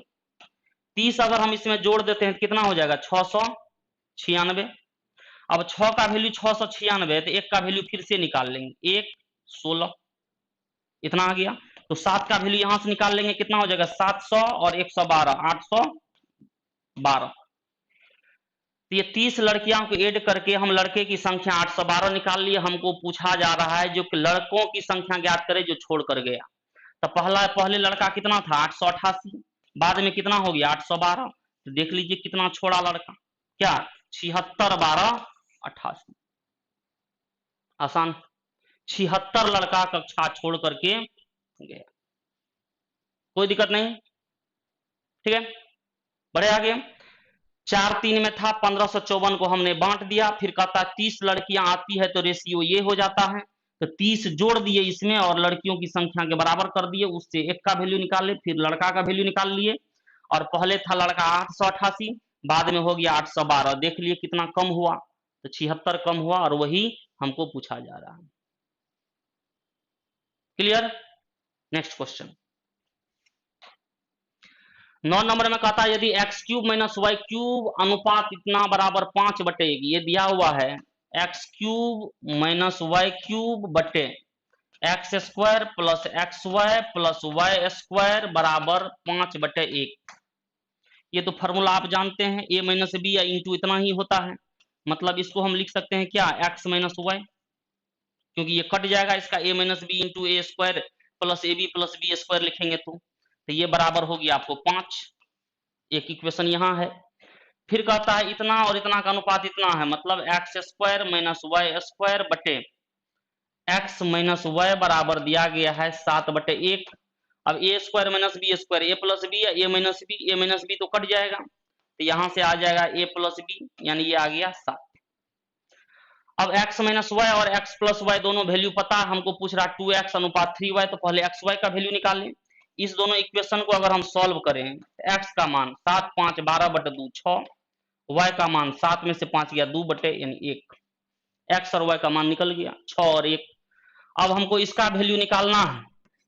30 अगर हम इसमें जोड़ देते हैं तो कितना हो जाएगा, 696। अब 6 का वैल्यू 696, तो 1 का वैल्यू फिर से निकाल लेंगे, 1 16, इतना आ गया। तो 7 का वैल्यू यहां से निकाल लेंगे, कितना हो जाएगा, 700 और 112, 812। तो ये 30 लड़कियों को ऐड करके हम लड़के की संख्या 812 निकाल लिए। हमको पूछा जा रहा है जो लड़कों की संख्या ज्ञात करे जो छोड़ कर गया। तो पहले लड़का कितना था, 888, बाद में कितना हो गया, 812। तो देख लीजिए कितना छोड़ा लड़का, क्या 76 12 88, आसान। 76 लड़का कक्षा छोड़ करके गया, कोई दिक्कत नहीं, ठीक है। बढ़े आगे, 4 3 में था, 1554 को हमने बांट दिया। फिर कहता 30 लड़कियां आती है तो रेशियो ये हो जाता है, तो 30 जोड़ दिए इसमें और लड़कियों की संख्या के बराबर कर दिए, उससे 1 का वैल्यू निकाल ले, फिर लड़का का वैल्यू निकाल लिए। और पहले था लड़का 888, बाद में हो गया 812, देख लिए कितना कम हुआ, तो 76 कम हुआ और वही हमको पूछा जा रहा है। क्लियर? नेक्स्ट क्वेश्चन 9 नंबर में कहता है यदि x³ माइनस y³ अनुपात इतना बराबर 5/1, ये दिया हुआ है x³ माइनस y³ बटे x² plus xy plus y² बराबर 5/1। ये तो फॉर्मूला आप जानते हैं, a माइनस बी या इंटू इतना ही होता है। मतलब इसको हम लिख सकते हैं क्या, x माइनस वाई, क्योंकि ये कट जाएगा, इसका a minus b into a square plus a b plus b square लिखेंगे तो ये बराबर होगी आपको 5। एक इक्वेशन यहाँ है। फिर कहता है इतना और इतना का अनुपात इतना है, मतलब x² माइनस y² बटे x माइनस वाई बराबर दिया गया है 7/1। अब a² minus b² a plus b या a माइनस बी तो कट जाएगा, तो यहां से आ जाएगा a प्लस बी, यानी ये आ गया 7। अब x माइनस वाई और x प्लस वाई दोनों वैल्यू पता है, हमको पूछ रहा 2x अनुपात 3y, तो पहले xy का वैल्यू निकाल लें। इस दोनों इक्वेशन को अगर हम सॉल्व करें, x का मान 7 5 12/2 6, y का मान 7 में से 5 गया 2 बटे यानी 1, x और y का मान निकल गया 6 और 1। अब हमको इसका वैल्यू निकालना है,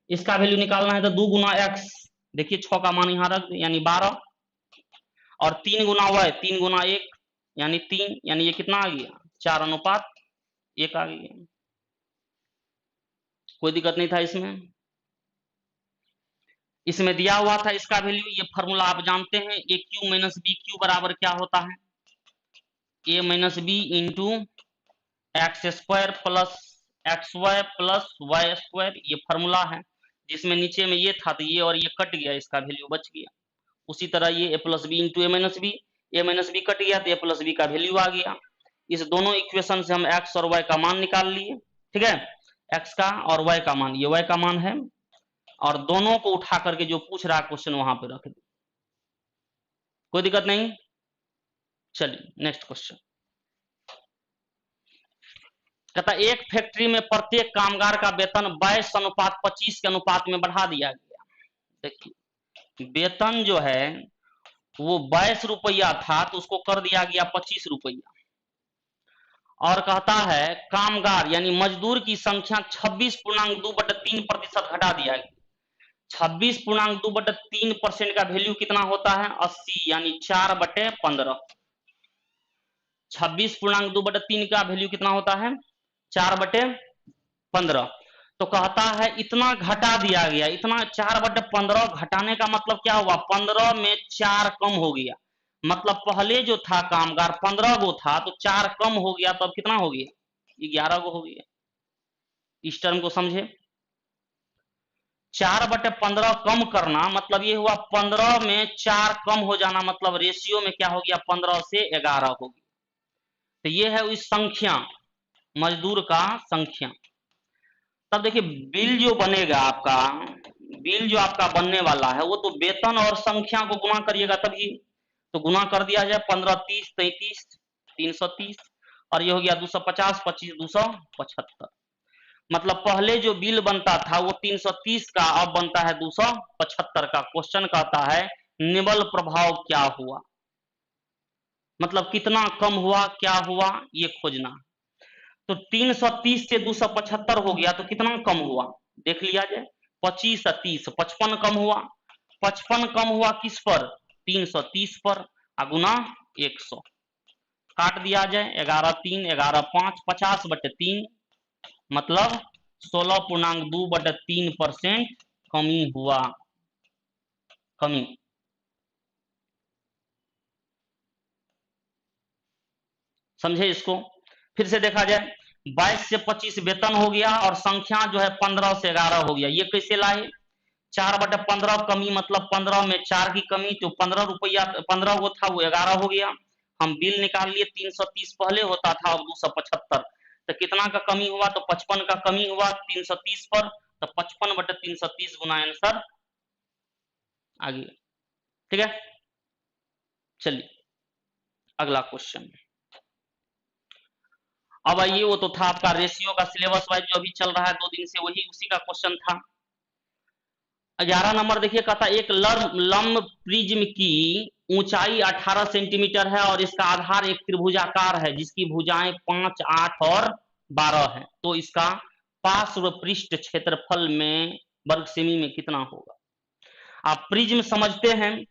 इसका वैल्यू निकालना है तो 2 गुना x, देखिए 6 का मान यहां रख यानी 12, और 3 गुना y 3 गुना 1 यानी 3, यानी ये कितना आ गया 4:1 आ गया। कोई दिक्कत नहीं था इसमें। इसमें दिया हुआ था इसका वैल्यू, ये फॉर्मूला आप जानते हैं, a³ माइनस b³ बराबर क्या होता है, a minus b into x² plus xy plus y², ये फॉर्मूला है। जिसमें नीचे में ये था तो ये और ये कट गया, इसका वैल्यू बच गया। उसी तरह ये a plus b into a minus b cut गया तो a प्लस बी का वैल्यू आ गया। इस दोनों इक्वेशन से हम x और y का मान निकाल लिए, ठीक है, x का और y का मान, ये y का मान है, और दोनों को उठा करके जो पूछ रहा है क्वेश्चन वहां पे रख दे, कोई दिक्कत नहीं। चलिए नेक्स्ट क्वेश्चन कहता एक फैक्ट्री में प्रत्येक कामगार का वेतन 22:25 के अनुपात में बढ़ा दिया गया। देखिए वेतन जो है वो 22 रुपया था तो उसको कर दिया गया 25 रुपया। और कहता है कामगार यानी मजदूर की संख्या 26.2/3% घटा दिया गया। 26.2/3% का वैल्यू कितना होता है 80 यानी 4/15। 26.2/3 का वैल्यू कितना होता है 4/15। तो कहता है इतना घटा दिया गया, इतना 4/15 घटाने का मतलब क्या हुआ 15 में 4 कम हो गया। मतलब पहले जो था कामगार 15 गो था तो 4 कम हो गया तो अब कितना हो गया 11 गो हो गया। इस टर्म को समझे 4/15 कम करना मतलब ये हुआ 15 में 4 कम हो जाना, मतलब रेशियो में क्या हो गया 15 से 11 हो गया। तो ये है उस संख्या मजदूर का संख्या। तब देखिए बिल जो बनेगा आपका, बिल जो आपका बनने वाला है वो तो वेतन और संख्या को गुणा करिएगा तभी। तो गुणा कर दिया जाए 15 30 33 330 और ये हो गया 250 25 275। मतलब पहले जो बिल बनता था वो 330 का अब बनता है 275 का। क्वेश्चन कहता है निबल प्रभाव क्या हुआ, मतलब कितना कम हुआ क्या हुआ ये खोजना। तो 330 से 275 हो गया तो कितना कम हुआ देख लिया जाए 25 और 30 55 कम हुआ। 55 कम हुआ किस पर 330 पर गुना 100 काट दिया जाए 11 3 11 5 50/3 मतलब 16.2/3% कमी हुआ। कमी समझे इसको। फिर से देखा जाए 22 से 25 वेतन हो गया और संख्या जो है 15 से 11 हो गया। ये कैसे लाए 4/15 कमी मतलब 15 में 4 की कमी तो 15 रुपया 15 वो था वो 11 हो गया। हम बिल निकाल लिए 330 पहले होता था और 275 तो कितना का कमी हुआ तो 55 का कमी हुआ 330 पर तो 55/330 गुना आंसर आ गया। ठीक है चलिए अगला क्वेश्चन। अब आइए वो तो था आपका रेशियो का सिलेबस वाइज जो अभी चल रहा है 2 दिन से वही उसी का क्वेश्चन था। 11 नंबर देखिए कहता एक लंब प्रिज्म की ऊंचाई 18 सेंटीमीटर है और इसका आधार एक त्रिभुजाकार है जिसकी भुजाएं 5 8 और 12 है। तो इसका पार्श्व पृष्ठ क्षेत्रफल में वर्ग सेमी में कितना होगा। आप प्रिज्म समझते हैं,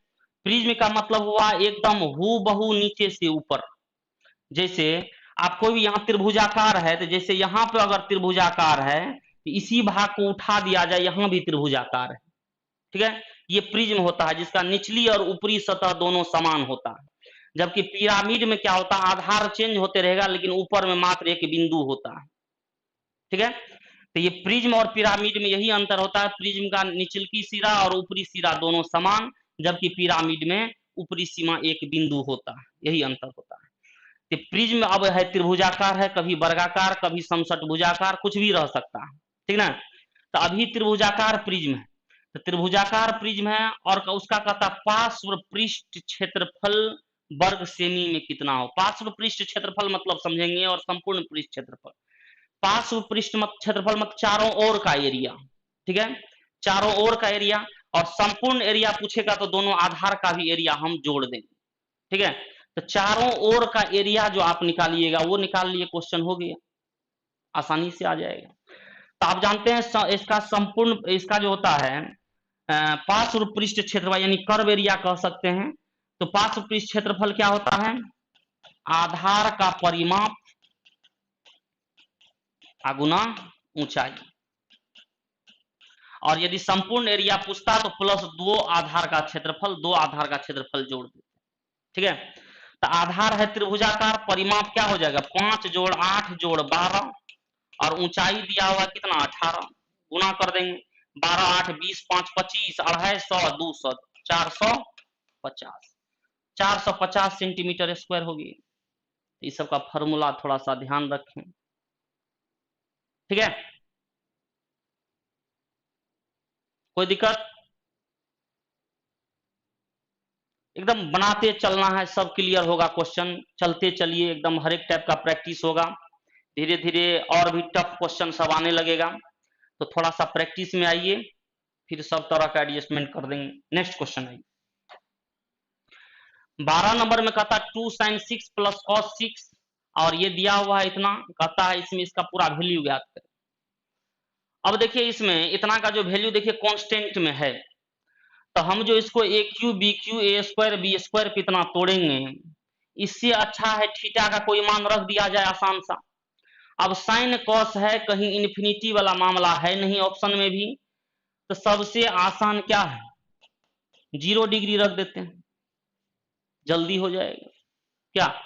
प्रिज्म का मतलब हुआ एकदम हूबहू नीचे से ऊपर। जैसे आपको भी यहाँ त्रिभुजाकार है तो जैसे यहाँ पे अगर त्रिभुजाकार है तो इसी भाग को उठा दिया जाए यहाँ भी त्रिभुजाकार है। ठीक है ये प्रिज्म होता है जिसका निचली और ऊपरी सतह दोनों समान होता है। जबकि पिरामिड में क्या होता है आधार चेंज होते रहेगा लेकिन ऊपर में मात्र एक बिंदु होता है। ठीक है तो ये प्रिज्म और पिरामिड में यही अंतर होता है, प्रिज्म का निचली सिरा और ऊपरी सिरा दोनों समान जबकि पिरामिड में ऊपरी सीमा एक बिंदु होता है, यही अंतर होता है। तो प्रिज्म अब है त्रिभुजाकार है, कभी वर्गाकार कभी समषटभुजाकार कुछ भी रह सकता है। ठीक ना तो अभी त्रिभुजाकार प्रिज्म है तो त्रिभुजाकार प्रिज्म है और उसका कहता पार्श्व पृष्ठ क्षेत्रफल वर्ग सेमी में कितना हो। पार्श्व पृष्ठ क्षेत्रफल मतलब समझेंगे और संपूर्ण पृष्ठ क्षेत्रफल। पार्श्व पृष्ठ मत क्षेत्रफल मत चारों ओर का एरिया। ठीक है चारों ओर का एरिया और संपूर्ण एरिया पूछेगा तो दोनों आधार का भी एरिया हम जोड़ देंगे। ठीक है तो चारों ओर का एरिया जो आप निकालिएगा वो निकाल लिए क्वेश्चन हो गया आसानी से आ जाएगा। तो आप जानते हैं इसका संपूर्ण इसका जो होता है पार्श्व पृष्ठ क्षेत्रफल यानी कर्व एरिया कह सकते हैं। तो पार्श्व पृष्ठ क्षेत्रफल क्या होता है आधार का परिमाप गुना ऊंचाई और यदि संपूर्ण एरिया पूछता तो प्लस 2 आधार का क्षेत्रफल 2 आधार का क्षेत्रफल जोड़ देते। ठीक है तो आधार है त्रिभुजाकार परिमाप क्या हो जाएगा 5 जोड़ 8 जोड़ 12 और ऊंचाई दिया हुआ कितना 18 गुना कर देंगे 12 8 20 5 25 250 200 450 450 सेंटीमीटर स्क्वायर होगी। इस सब का फॉर्मूला थोड़ा सा ध्यान रखें। ठीक है कोई दिक्कत एकदम बनाते चलना है सब क्लियर होगा क्वेश्चन। चलते चलिए एकदम हर एक टाइप का प्रैक्टिस होगा। धीरे धीरे और भी टफ क्वेश्चन सब आने लगेगा, तो थोड़ा सा प्रैक्टिस में आइए, फिर सब तरह का एडजस्टमेंट कर देंगे। नेक्स्ट क्वेश्चन आइए। 12 नंबर में कहता 2 sin 6 प्लस cos 6, और ये दिया हुआ है इतना, कहता है इसमें इसका पूरा वैल्यू ज्ञात करें। अब देखिए इसमें इतना का जो वैल्यू देखिए कांस्टेंट में है, तो हम जो इसको A Q B Q A square B square पे इतना तोड़ेंगे, इससे अच्छा है थीटा का कोई मान रख दिया जाए आसान सा। अब साइन कॉस है, कहीं इन्फिनिटी वाला मामला है नहीं ऑप्शन में भी, तो सबसे आसान क्या है, 0 डिग्री रख देते हैं, जल्दी हो जाएगा। क्या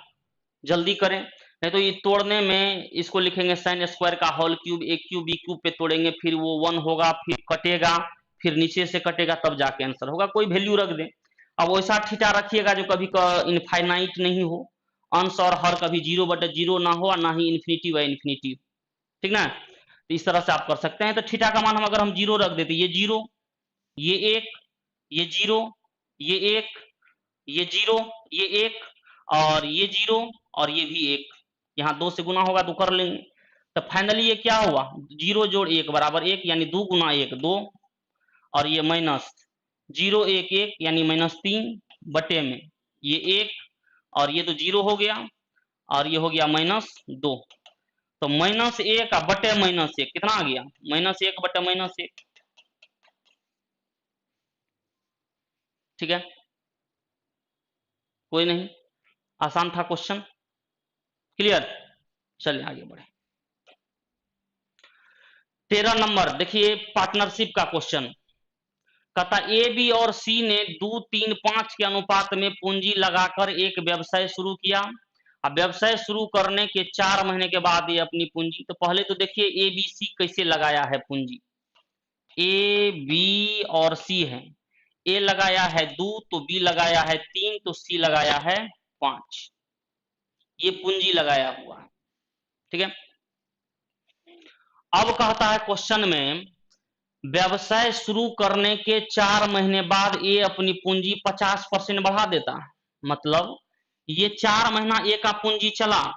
जल्दी करें, नहीं तो ये तोड़ने में इसको लिखेंगे साइन स्क्वायर का होल क्यूब, ए क्यूब बी क्यूब पे तोड़ेंगे, फिर वो 1 होगा, फिर कटेगा, फिर नीचे से कटेगा, तब जाके आंसर होगा। कोई वैल्यू रख दें। अब वैसा थीटा रखिएगा जो कभी इनफाइनाइट नहीं हो, अंश और हर कभी 0/0 ना हो, और ना ही इन्फिनिटी व इन्फिनिटी, ठीक ना। तो इस तरह से आप कर सकते हैं। तो थीटा का मान हम अगर हम 0 रख देते, ये 0, ये 1, ये 0, ये 1, ये 0, ये 1, और ये 0, और ये भी 1, यहाँ 2 से गुना होगा तो कर लेंगे। तो फाइनली ये क्या हुआ, 0 जोड़ 1 बराबर 1, यानी 2 गुना 1 2, और ये माइनस 0 1 1 यानी -3 बटे में ये 1, और ये तो 0 हो गया, और ये हो गया -2। तो -1 बटे -1 कितना आ गया, -1 बटे -1, ठीक है, कोई नहीं, आसान था क्वेश्चन, क्लियर। चलिए आगे बढ़े। 13 नंबर देखिए पार्टनरशिप का क्वेश्चन, कहता ए बी और सी ने 2 3 5 के अनुपात में पूंजी लगाकर एक व्यवसाय शुरू किया। अब व्यवसाय शुरू करने के 4 महीने के बाद ये अपनी पूंजी, तो पहले तो देखिए ए बी सी कैसे लगाया है पूंजी, ए बी और सी है, ए लगाया है 2, तो बी लगाया है 3, तो सी लगाया है 5, ये पूंजी लगाया हुआ है, ठीक है। अब कहता है क्वेश्चन में व्यवसाय शुरू करने के 4 महीने बाद ये अपनी पूंजी 50% बढ़ा देता है, मतलब ये 4 महीना ए का पूंजी चला,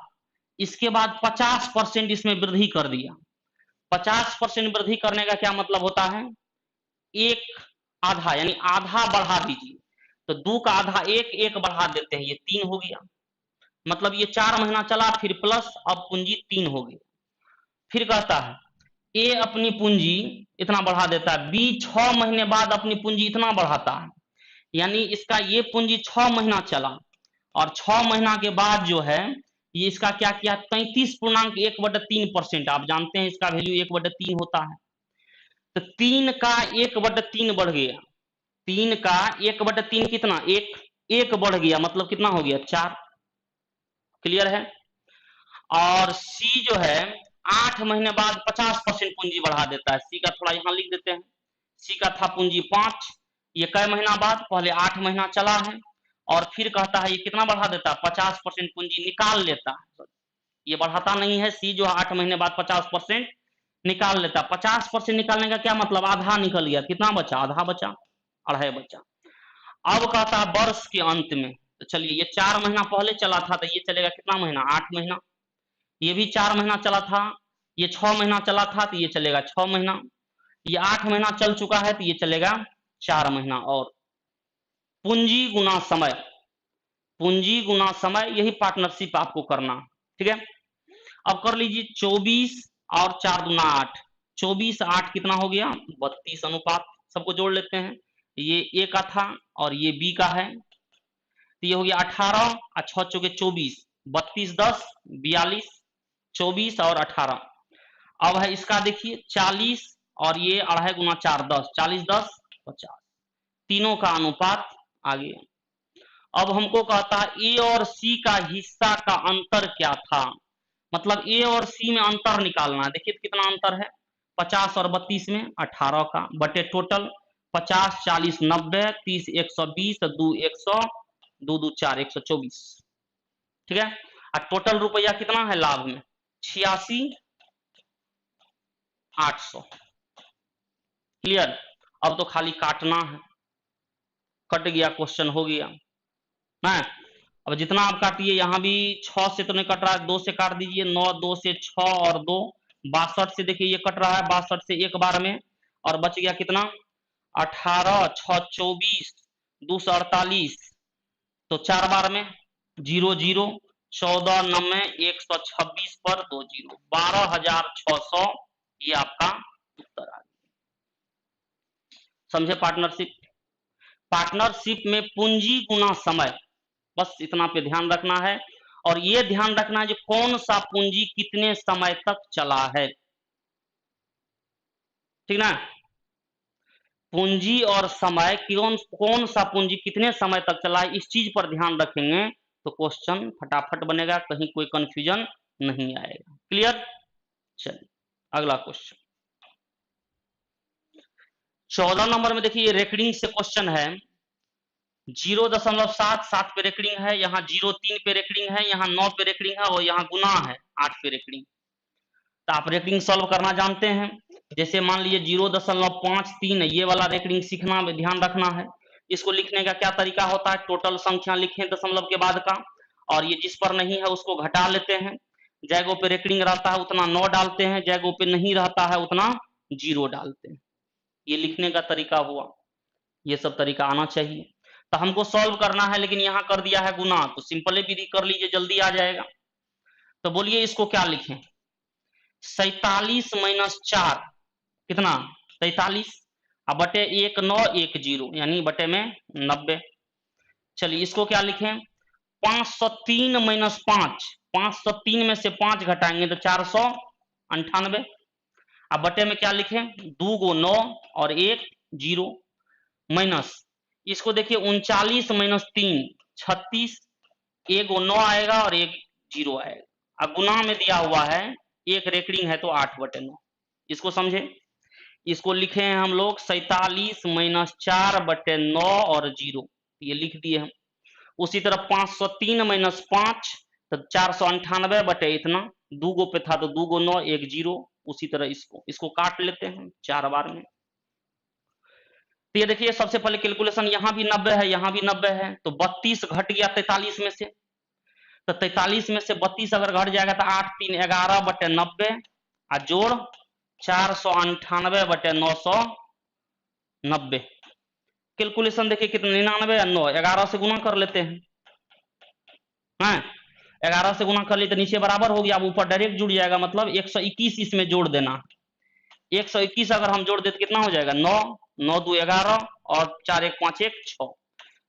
इसके बाद 50% इसमें वृद्धि कर दिया। 50% वृद्धि करने का क्या मतलब होता है, एक आधा यानी आधा बढ़ा दीजिए, तो 2 का आधा 1 1 बढ़ा देते हैं, ये 3 हो गया, मतलब ये 4 महीना चला, फिर प्लस अब पूंजी 3 हो गई। फिर कहता है ए अपनी पूंजी इतना बढ़ा देता है, बी 6 महीने बाद अपनी पूंजी इतना बढ़ाता है, यानी इसका ये पूंजी 6 महीना चला, और 6 महीना के बाद जो है ये इसका क्या किया, 33.1/3%, आप जानते हैं इसका वैल्यू 1/3 होता है, तो 3 का 1/3 बढ़ गया, 3 का 1/3 कितना, 1 बढ़ गया, मतलब कितना हो गया 4, क्लियर है। और सी जो है 8 महीने बाद 50% पूंजी बढ़ा देता है, सी का थोड़ा यहां लिख देते हैं, सी का था पूंजी 5, ये कई महीना बाद, पहले 8 महीना चला है, और फिर कहता है ये कितना बढ़ा देता है, 50% पूंजी निकाल लेता है, ये बढ़ाता नहीं है, सी जो 8 महीने बाद 50% निकाल लेता। 50% निकालने का क्या मतलब, आधा निकल गया, कितना बचा, आधा बचा, अढ़ाई बचा। अब कहता है वर्ष के अंत में, तो चलिए ये 4 महीना पहले चला था, तो ये चलेगा कितना महीना, 8 महीना, ये भी 4 महीना चला था, ये 6 महीना चला था, तो ये चलेगा 6 महीना, ये 8 महीना चल चुका है, तो ये चलेगा 4 महीना, और पूंजी गुना समय, पूंजी गुना समय, यही पार्टनरशिप आपको करना, ठीक है। अब कर लीजिए 24 और 4 दूना 8, 24 8 कितना हो गया, 32 अनुपात, सबको जोड़ लेते हैं, ये ए का था और ये बी का है, तो ये हो गया 18 और 6 चौके 24, 32 10 42, 24 और 18। अब है इसका देखिए 40, और ये अढ़ाई गुना 4 10, 40 10 50, तीनों का अनुपात आ गया। अब हमको कहता है ए और सी का हिस्सा का अंतर क्या था, मतलब ए और सी में अंतर निकालना है, देखिए कितना अंतर है, 50 और 32 में 18 का, बटे टोटल 50 40 90 30 120 2 100 2 2 4 124, ठीक है। और टोटल रुपया कितना है लाभ में, 86 800, क्लियर। अब तो खाली काटना है, कट गया क्वेश्चन, हो गया ना। अब जितना आप काटिए, यहाँ भी 6 से तो नहीं कट रहा है, 2 से काट दीजिए, 9 2 से 6 और 2 62 से देखिए ये कट रहा है, 62 से एक बार में, और बच गया कितना 18 6 24 2 से 48, तो 4 बार में 0 0 14 9 126 पर 2 0 12,600, ये आपका उत्तर आ गया। समझे पार्टनरशिप? पार्टनरशिप में पूंजी गुना समय, बस इतना पे ध्यान रखना है, और ये ध्यान रखना है जो कौन सा पूंजी कितने समय तक चला है, ठीक ना। पूंजी और समय, कौन सा पूंजी कितने समय तक चला है, इस चीज पर ध्यान रखेंगे तो क्वेश्चन फटाफट बनेगा, कहीं कोई कंफ्यूजन नहीं आएगा। क्लियर? चलिए अगला क्वेश्चन 14 नंबर में देखिए, ये रेकरिंग से क्वेश्चन है। 0.77 पे रेकरिंग है, यहाँ 0.3 पे रेकरिंग है, यहाँ 9 पे रेकरिंग है, और यहाँ गुना है 8 पे रेकरिंग। तो आप रेकरिंग सॉल्व करना जानते हैं। जैसे मान लीजिए 0.53, ये वाला रेकरिंग सीखना, ध्यान रखना है। इसको लिखने का क्या तरीका होता है, टोटल संख्या लिखें दशमलव के बाद का, और ये जिस पर नहीं है उसको घटा लेते हैं। जगहों पे रेकरिंग रहता है उतना 9 डालते हैं, जगहों पे नहीं रहता है उतना 0 डालते हैं। ये लिखने का तरीका हुआ, ये सब तरीका आना चाहिए। तो हमको सॉल्व करना है, लेकिन यहाँ कर दिया है गुना, तो सिंपल विधि कर लीजिए, जल्दी आ जाएगा। तो बोलिए इसको क्या लिखें, 47 माइनस 4 कितना 43, अब बटे 1910, यानी बटे में 90। चलिए इसको क्या लिखें, 503 माइनस 5, 503 में से 5 घटाएंगे तो 498। अब बटे में क्या लिखें, 2 को 9 और 1 0, माइनस इसको देखिए 39 माइनस 3 36, 1 9 आएगा और 1 0 आएगा। अब गुना में दिया हुआ है, एक रेकरिंग है तो 8/9, इसको समझे। इसको लिखे हैं हम लोग 47 माइनस 4/9 और 0, ये लिख दिए हम। उसी तरह 503 माइनस 5 तो 498 बटे इतना, 2 गो पे था तो 2 को 9 1 0, उसी तरह इसको काट लेते हैं 4 बार में। तो ये देखिए सबसे पहले कैलकुलेशन, यहाँ भी 90 है, यहाँ भी 90 है, तो 32 घट गया 43 में से, तो 43 में से 32 अगर घट जाएगा तो 8 3 11/90, और जोड़ 498/990। कैलकुलेशन देखिए कितना 99 और 9, 11 से गुना कर लेते हैं, हाँ 11 से गुना कर लिए तो नीचे बराबर हो गया, अब ऊपर डायरेक्ट जुड़ जाएगा, मतलब 121 इसमें जोड़ देना। 121 अगर हम जोड़ देते कितना हो जाएगा, 9 9 2 11 और 4 1 5 1 6,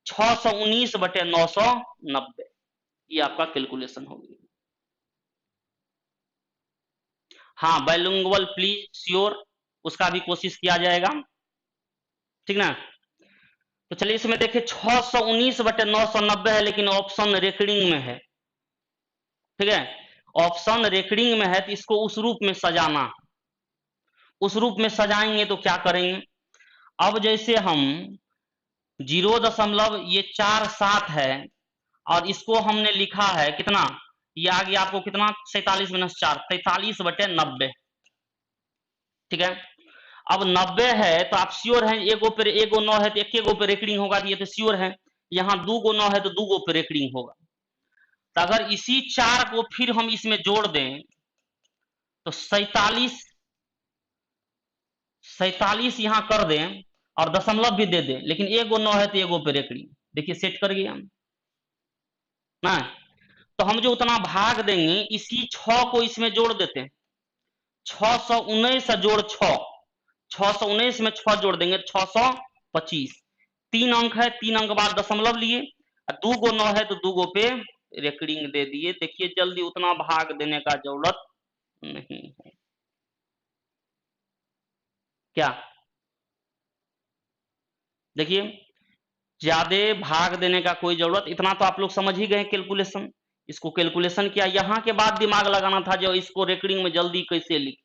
619/990, ये आपका कैलकुलेशन होगी। हाँ बाइलिंगुअल प्लीज श्योर, उसका भी कोशिश किया जाएगा, ठीक ना। तो चलिए इसमें देखिए 619/990 है, लेकिन ऑप्शन रेकरिंग में है, ठीक है, ऑप्शन रेकरिंग में है, तो इसको उस रूप में सजाना। उस रूप में सजाएंगे तो क्या करेंगे, अब जैसे हम 0.47 है, और इसको हमने लिखा है कितना, ये आ गया आपको कितना 47 माइनस 4 43/90, ठीक है। अब 90 है तो आप श्योर हैं, एगो पे एगो 9 है तो एक गो पे रेकरिंग होगा, ये तो श्योर है। यहाँ 2 गो 9 है तो 2 गो पे रेकरिंग होगा। तो अगर इसी 4 को फिर हम इसमें जोड़ दें तो 47 यहाँ कर दें और दशमलव भी दे दें, लेकिन एगो 9 है तो एगो पे रेकरिंग, देखिए सेट कर गया ना। तो हम जो उतना भाग देंगे, इसी 6 को इसमें जोड़ देते हैं, 619 जोड़ 6, 619 में 6 जोड़ देंगे 625, 3 अंक है, 3 अंक बाद दशमलव लिए, 2 गो 9 है तो 2 गो पे रेकरिंग दे दिए। देखिए जल्दी उतना भाग देने का जरूरत नहीं है, क्या देखिए ज्यादा भाग देने का कोई जरूरत, इतना तो आप लोग समझ ही गए कैलकुलेशन। इसको कैलकुलेशन किया, यहाँ के बाद दिमाग लगाना था जो इसको रेकरिंग में जल्दी कैसे लिखे।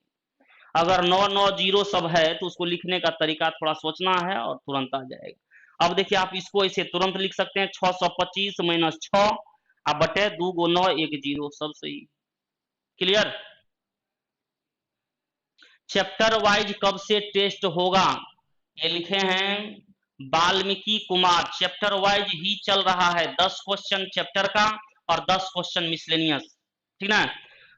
अगर 990 सब है तो उसको लिखने का तरीका थोड़ा सोचना है और तुरंत आ जाएगा। अब देखिए आप इसको ऐसे तुरंत लिख सकते हैं, 625 माइनस 6 अब बटे 2 गो 9 1 0, सब सही। क्लियर? चैप्टर वाइज कब से टेस्ट होगा, ये लिखे हैं वाल्मीकि कुमार चैप्टर वाइज ही चल रहा है, 10 क्वेश्चन चैप्टर का और 10 क्वेश्चन मिसलेनियस, ठीक ना।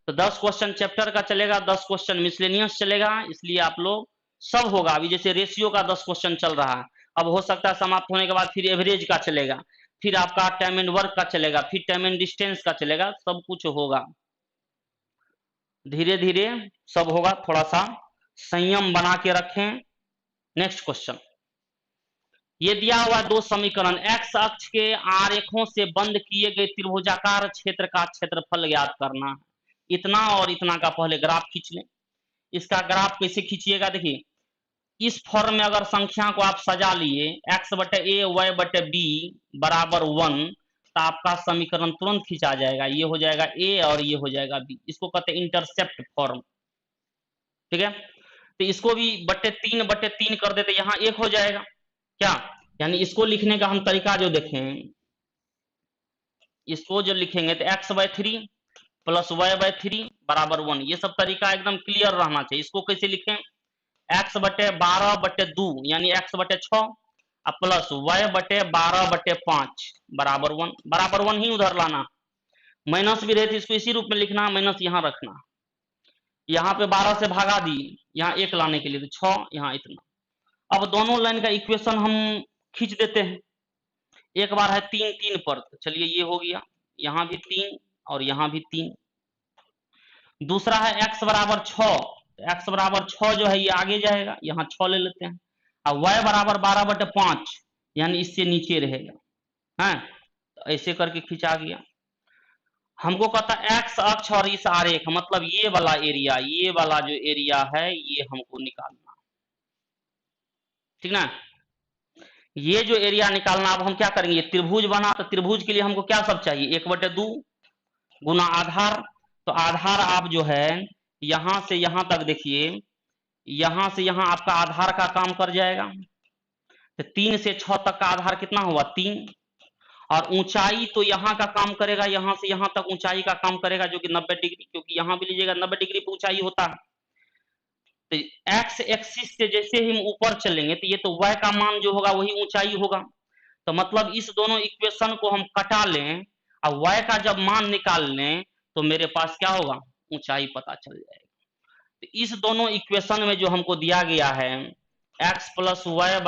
तो 10 क्वेश्चन चैप्टर का चलेगा, 10 क्वेश्चन मिसलेनियस चलेगा, इसलिए आप लोग सब होगा। अभी जैसे रेशियो का 10 क्वेश्चन चल रहा है, अब हो सकता है समाप्त होने के बाद फिर एवरेज का चलेगा, फिर आपका टाइम एंड वर्क का चलेगा, फिर टाइम एंड डिस्टेंस का चलेगा, सब कुछ होगा, धीरे धीरे सब होगा, थोड़ा सा संयम बना के रखें। नेक्स्ट क्वेश्चन, ये दिया हुआ दो समीकरण, एक्स अक्ष के आरेखों से बंद किए गए त्रिभुजाकार क्षेत्र का क्षेत्रफल ज्ञात करना है। इतना और इतना का पहले ग्राफ खींच लें। इसका ग्राफ कैसे खींचिएगा, देखिए इस फॉर्म में अगर संख्या को आप सजा लिए x बटे ए वाई बटे बी बराबर 1, तो आपका समीकरण तुरंत खींचा जाएगा, ये हो जाएगा a और ये हो जाएगा b, इसको कहते हैं इंटरसेप्ट फॉर्म, ठीक है। तो इसको भी बटे 3 कर देते, यहाँ 1 हो जाएगा क्या, यानी इसको लिखने का हम तरीका जो देखें, इसको जो लिखेंगे तो x/3 प्लस y/3 बराबर 1, ये सब तरीका एकदम क्लियर रहना चाहिए। इसको कैसे लिखें, x बटे 12/2 यानी x बटे 6 प्लस y बटे 12/5 बराबर 1, बराबर 1 ही उधर लाना, माइनस भी रहे तो इसको इसी रूप में लिखना, माइनस यहाँ रखना, यहाँ पे 12 से भागा दी, यहाँ 1 लाने के लिए तो 6, यहाँ इतना। अब दोनों लाइन का इक्वेशन हम खींच देते हैं, एक बार है 3 पर, तो चलिए ये हो गया, यहाँ भी 3 और यहाँ भी 3। दूसरा है x बराबर 6, x बराबर 6 जो है ये आगे जाएगा, यहाँ 6 ले लेते हैं, और y बराबर 12/5 यानी इससे नीचे रहेगा, है तो ऐसे करके खिंचा गया। हमको कहता x अक्ष और इस आरेख, मतलब ये वाला एरिया, ये वाला जो एरिया है ये हमको निकालना, ठीक ना। ये जो एरिया निकालना, अब हम क्या करेंगे, त्रिभुज बना, तो त्रिभुज के लिए हमको क्या सब चाहिए, 1/2 गुना आधार, तो आधार आप जो है यहां से यहां तक देखिए, यहां से यहां आपका आधार का काम कर जाएगा, तो 3 से 6 तक का आधार कितना हुआ 3, और ऊंचाई तो यहाँ का काम करेगा, यहां से यहां तक ऊंचाई का काम करेगा जो कि 90 डिग्री, क्योंकि यहां भी लीजिएगा 90 डिग्री पे ऊंचाई होता है। तो एक्स एक्सिस से जैसे ही हम ऊपर चलेंगे तो ये तो y का मान जो होगा वही ऊंचाई होगा, तो मतलब इस दोनों इक्वेशन को हम कटा लें और y का जब मान निकाल लें तो मेरे पास क्या होगा, ऊंचाई पता चल जाएगा। तो इस दोनों इक्वेशन में जो हमको दिया गया है x प्लस वाई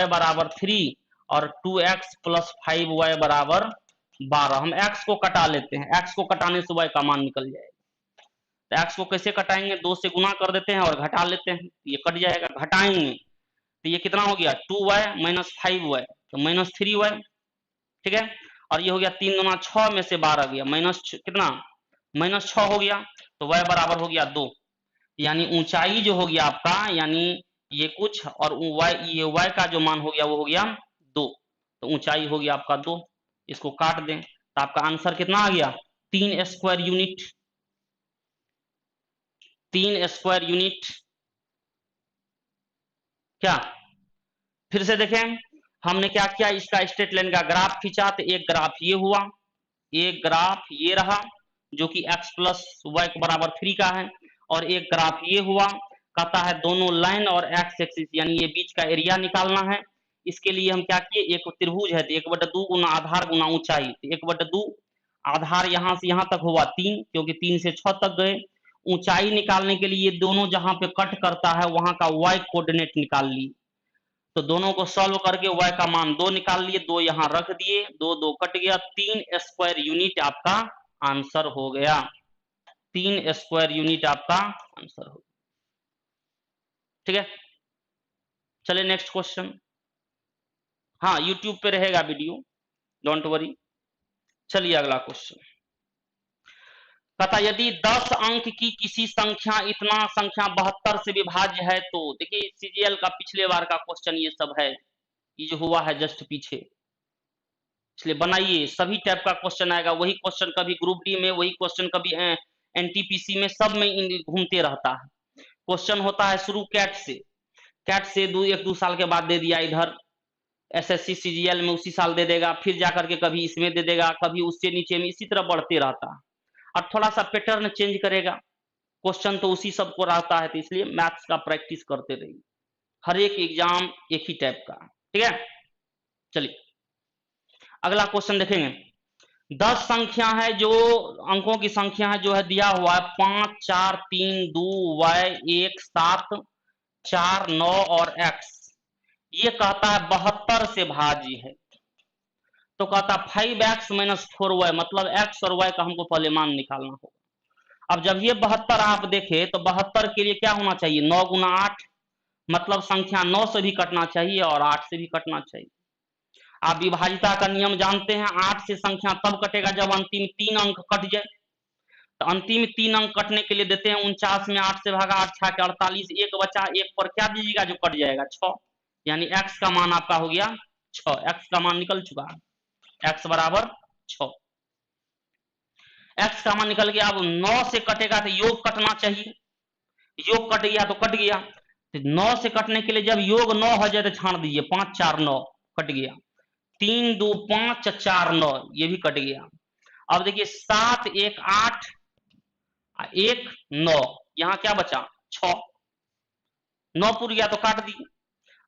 बराबर 3 और 2x प्लस 5y बराबर 12, हम x को कटा लेते हैं, x को कटाने से y का मान निकल जाएगा। तो x को कैसे कटाएंगे, 2 से गुना कर देते हैं और घटा लेते हैं, ये कट जाएगा, घटाएंगे तो ये कितना हो गया 2y माइनस 5y, तो माइनस 3y, ठीक है। और ये हो गया 3 गुना 6 में से 12 गया, माइनस कितना माइनस 6 हो गया, तो y बराबर हो गया 2, यानी ऊंचाई जो हो गया आपका, यानी ये कुछ और y, ये y का जो मान हो गया वो हो गया 2, तो ऊंचाई हो गया आपका 2, इसको काट दें तो आपका आंसर कितना आ गया 3 स्क्वायर यूनिट, 3 स्क्वायर यूनिट। क्या फिर से देखें, हमने क्या किया, इसका स्ट्रेट लाइन का ग्राफ खींचा, तो एक ग्राफ ये हुआ, एक ग्राफ ये रहा जो कि x प्लस वाई बराबर 3 का है, और एक ग्राफ ये हुआ, कहता है दोनों लाइन और x एक्सिस यानी ये बीच का एरिया निकालना है। इसके लिए हम क्या किए, एक त्रिभुज है तो 1/2 गुना आधार गुना ऊंचाई, तो 1/2 आधार यहाँ से यहाँ तक हुआ 3, क्योंकि 3 से 6 तक गए। ऊंचाई निकालने के लिए दोनों जहां पे कट करता है वहां का y कोऑर्डिनेट निकाल ली, तो दोनों को सॉल्व करके y का मान 2 निकाल लिए, 2 यहाँ रख दिए, 2 2 कट गया, 3 स्क्वायर यूनिट आपका आंसर हो गया, 3 स्क्वायर यूनिट आपका आंसर हो, ठीक है। चलिए नेक्स्ट क्वेश्चन, हाँ यूट्यूब पे रहेगा वीडियो, डोंट वरी। चलिए अगला क्वेश्चन, कहता यदि 10 अंक की किसी संख्या इतना संख्या 72 से विभाज्य है तो, देखिए सीजीएल का पिछले बार का क्वेश्चन ये सब है, ये जो हुआ है जस्ट पीछे, इसलिए बनाइए, सभी टाइप का क्वेश्चन आएगा, वही क्वेश्चन कभी ग्रुप डी में, वही क्वेश्चन कभी एनटीपीसी में, सब में घूमते रहता है। क्वेश्चन होता है शुरू कैट से, कैट से 1-2 साल के बाद दे दिया इधर एसएससी सीजीएल में, उसी साल दे देगा, फिर जाकर के कभी इसमें दे देगा, कभी उससे नीचे में, इसी तरह बढ़ते रहता है, और थोड़ा सा पैटर्न चेंज करेगा, क्वेश्चन तो उसी सबको रहता है, तो इसलिए मैथ्स का प्रैक्टिस करते रहिए, हर एक एग्जाम एक ही टाइप का, ठीक है। चलिए अगला क्वेश्चन देखेंगे। 10 संख्या है, जो अंकों की संख्या है, जो है दिया हुआ है 5 4 3 2 y 1 7 4 9 और x। ये कहता है 72 से भाज्य है, तो कहता 5x - 4y, मतलब x और y का हमको पहले मान निकालना होगा। अब जब ये 72 आप देखें तो 72 के लिए क्या होना चाहिए, 9 गुना 8, मतलब संख्या 9 से भी कटना चाहिए और 8 से भी कटना चाहिए। आप विभाजिता का नियम जानते हैं, 8 से संख्या तब कटेगा जब अंतिम 3 अंक कट जाए। तो अंतिम 3 अंक कटने के लिए देते हैं 49 में 8 से भागा 8 6 के 48, एक बचा, एक पर क्या दीजिएगा जो कट जाएगा, 6, यानी x का मान आपका हो गया 6, x का मान निकल चुका है, x बराबर 6, x का मान निकल गया। अब 9 से कटेगा तो योग कटना चाहिए, योग कट गया तो कट गया। तो 9 से कटने के लिए जब योग 9 हो जाए तो छाड़ दीजिए, 5 4 9 कट गया, 3 2 5 4 9 ये भी कट गया। अब देखिए 7 1 8 1 9, यहाँ क्या बचा 6, 9 पूर गया तो काट दी।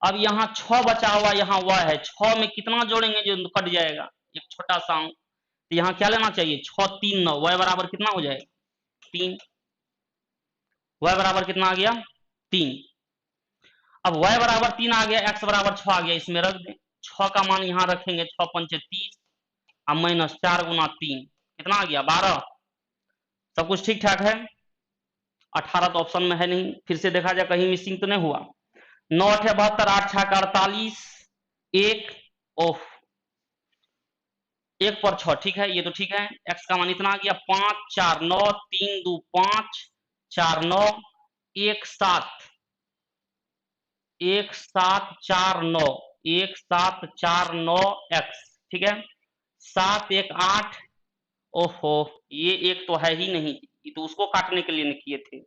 अब यहाँ 6 बचा हुआ, यहाँ y है, 6 में कितना जोड़ेंगे जो कट जाएगा, एक छोटा सा अंक। तो यहाँ क्या लेना चाहिए, 6 3 9, y बराबर कितना हो जाएगा 3, y बराबर कितना आ गया 3। अब y बराबर 3 आ गया, x बराबर 6 आ गया, इसमें रख दें, 6 का मान यहाँ रखेंगे, 6 पंचे 30, अब माइनस 4 गुना 3 कितना आ गया 12। सब कुछ ठीक ठाक है, 18 तो ऑप्शन में है नहीं, फिर से देखा जाए कहीं मिसिंग तो नहीं हुआ। 9 8 72, 8 6 48, 1 ऑफ 1 पर 6, ठीक है, ये तो ठीक है। x का मान इतना आ गया 5 4 9 3 2 5 4 9 1 7 1 7 4 9 1 7 4 9 x, ठीक है। 7 1 8, ओहो ये एक तो है ही नहीं, ये तो उसको काटने के लिए किए थे,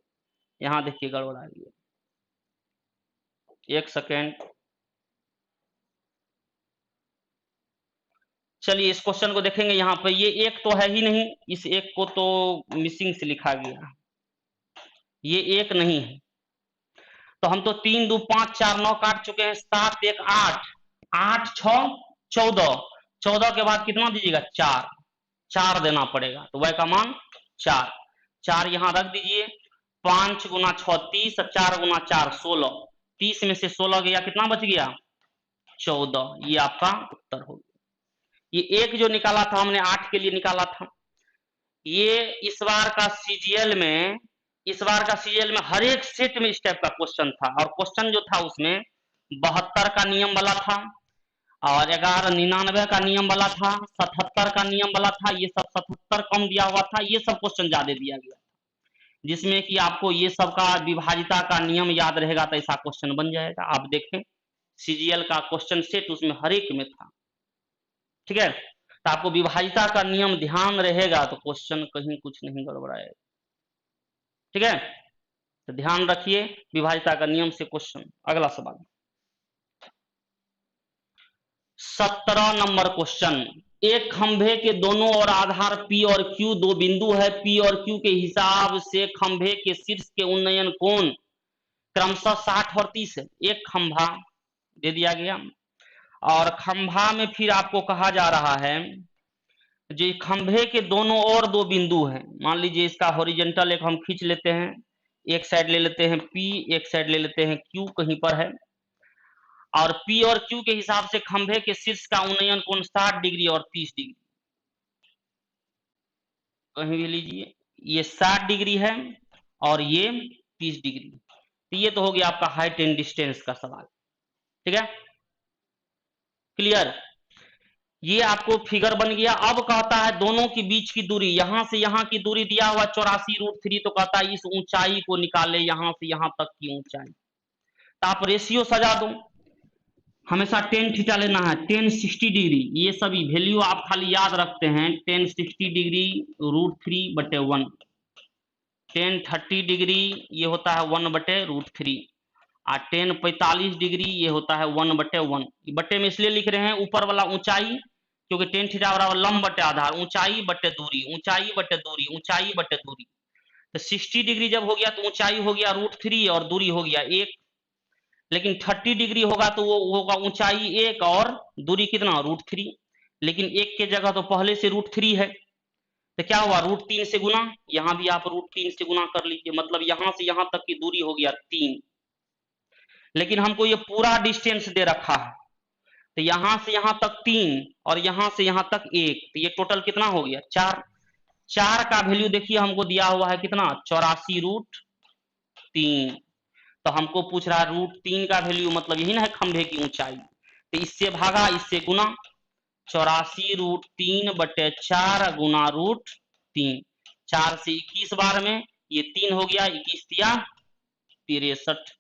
यहाँ देखिए गड़बड़ आ गई, एक सेकेंड। चलिए इस क्वेश्चन को देखेंगे, यहाँ पे ये एक तो है ही नहीं, इस एक को तो मिसिंग से लिखा गया, ये एक नहीं है। तो हम तो 3 2 5 4 9 काट चुके हैं, 7 1 8 8 6 14, 14 के बाद कितना दीजिएगा 4, 4 देना पड़ेगा, तो y का मान 4, 4 यहाँ रख दीजिए, 5 गुना 6 30, 4 गुना 4 16, 30 में से 16 गया, कितना बच गया 14, ये आपका उत्तर हो गया। ये एक जो निकाला था हमने 8 के लिए निकाला था, ये इस बार का सीजीएल में, इस बार का सीजीएल में हर एक सेट में इस टाइप का क्वेश्चन था, और क्वेश्चन जो था उसमें 72 का नियम वाला था, और 1199 का नियम वाला था, 77 का नियम वाला था, ये सब 77 कम दिया हुआ था, ये सब क्वेश्चन ज्यादा दिया गया, जिसमें कि आपको ये सब का विभाजिता का नियम याद रहेगा तो ऐसा क्वेश्चन बन जाएगा। आप देखें सीजीएल का क्वेश्चन सेट उसमें हर एक में था, ठीक है। तो आपको विभाजिता का नियम ध्यान रहेगा तो क्वेश्चन कहीं कुछ नहीं गड़बड़ाएगा, ठीक है। तो ध्यान रखिए विभाजिता का नियम से क्वेश्चन। अगला सवाल 17 नंबर क्वेश्चन, एक खंभे के दोनों ओर आधार P और Q दो बिंदु है, P और Q के हिसाब से खंभे के शीर्ष के उन्नयन कोण क्रमशः 60 और 30 है। एक खंभा दे दिया गया, और खंभा में फिर आपको कहा जा रहा है जो खंभे के दोनों ओर दो बिंदु हैं, मान लीजिए इसका हॉरिजॉन्टल एक हम खींच लेते हैं, एक साइड ले लेते हैं P, एक साइड ले लेते हैं Q कहीं पर है, और P और Q के हिसाब से खंभे के शीर्ष का उन्नयन कोण 60 डिग्री और 30 डिग्री, कहीं भी लीजिए, ये 60 डिग्री है और ये 30 डिग्री। तो ये तो हो गया आपका हाइट एंड डिस्टेंस का सवाल, ठीक है, क्लियर। ये आपको फिगर बन गया। अब कहता है दोनों के बीच की दूरी, यहां से यहां की दूरी दिया हुआ 84√3, तो कहता है इस ऊंचाई को निकाले यहां से यहां तक की ऊंचाई। तो आप रेशियो सजा दो, हमेशा tan थीटा लेना है, tan 60 डिग्री, ये सभी वैल्यू आप खाली याद रखते हैं, tan 60 डिग्री √3/1, tan 30 डिग्री ये होता है 1/√3, और tan 45 डिग्री ये होता है 1/1। बट्टे में इसलिए लिख रहे हैं ऊपर वाला ऊंचाई, क्योंकि tan थीटा बराबर लंब बटे आधार, ऊंचाई बटे दूरी, ऊंचाई बटे दूरी, ऊंचाई बटे दूरी। तो 60 डिग्री जब हो गया तो ऊंचाई हो गया √3 और दूरी हो गया 1, लेकिन 30 डिग्री होगा तो वो होगा ऊंचाई 1 और दूरी कितना √3, लेकिन 1 के जगह तो पहले से √3 है, तो क्या हुआ √3 से गुना, यहां भी आप √3 से गुना कर लीजिए, मतलब यहां से यहां तक की दूरी हो गया 3। लेकिन हमको ये पूरा डिस्टेंस दे रखा है, तो यहां से यहां तक 3 और यहां से यहां तक 1, तो ये टोटल कितना हो गया 4। 4 का वैल्यू देखिए हमको दिया हुआ है कितना 84√3, तो हमको पूछ रहा है √3 का वैल्यू, मतलब यही ना है खंभे की ऊंचाई, तो इससे भागा इससे गुना, 84√3/4 गुना √3, 4 से 21 बार में ये 3 हो गया, 21 तिया 63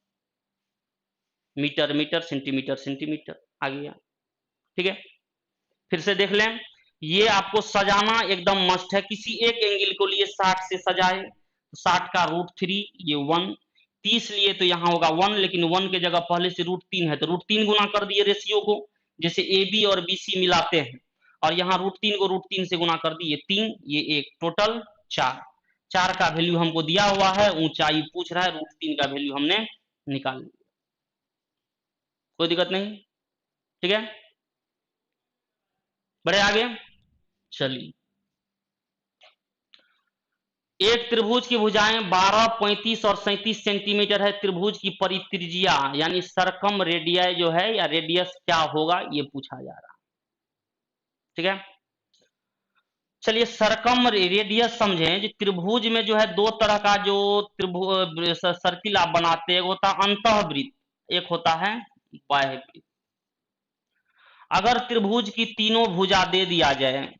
मीटर, मीटर सेंटीमीटर सेंटीमीटर आ गया। ठीक है, फिर से देख लें, ये आपको सजाना एकदम मस्ट है, किसी एक एंगल को लिए 60 से सजाए, 60 का √3 ये 1, 30 लिए तो यहाँ होगा 1, लेकिन 1 के जगह पहले से √3 है तो √3 गुना कर दिए रेशियो को, जैसे AB और BC मिलाते हैं, और यहाँ √3 को √3 से गुना कर दिए 3, ये 1, टोटल 4। 4 का वैल्यू हमको दिया हुआ है, ऊंचाई पूछ रहा है, √3 का वैल्यू हमने निकाल लिया, कोई दिक्कत नहीं। ठीक है, बढ़े आगे, चलिए। एक त्रिभुज की भुजाएं 12, 35 और 37 सेंटीमीटर है, त्रिभुज की परित्रिज्या यानी सरकम रेडियाई जो है या रेडियस क्या होगा ये पूछा जा रहा है। ठीक है, चलिए सरकम रेडियस समझें, जो त्रिभुज में जो है दो तरह का जो त्रिभुज सर्किल आप बनाते हैं, एक होता है अंतःवृत्त, एक होता है बाह्यवृत्त। अगर त्रिभुज की तीनों भुजा दे दिया जाए,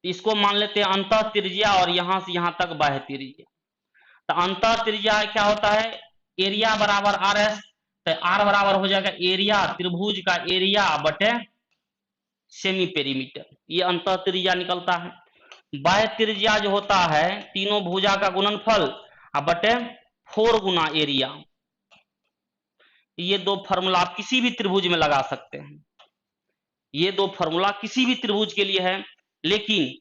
इसको मान लेते हैं अंतः त्रिज्या और यहां से यहां तक बाह्य त्रिज्या, तो अंतः त्रिज्या क्या होता है, एरिया बराबर RS, तो R बराबर हो जाएगा एरिया, त्रिभुज का एरिया बटे सेमी पेरीमीटर, ये अंतः त्रिज्या निकलता है। बाह्य त्रिज्या जो होता है तीनों भुजा का गुणनफल बटे 4 गुना एरिया। ये दो फॉर्मूला आप किसी भी त्रिभुज में लगा सकते हैं, ये दो फॉर्मूला किसी भी त्रिभुज के लिए है, लेकिन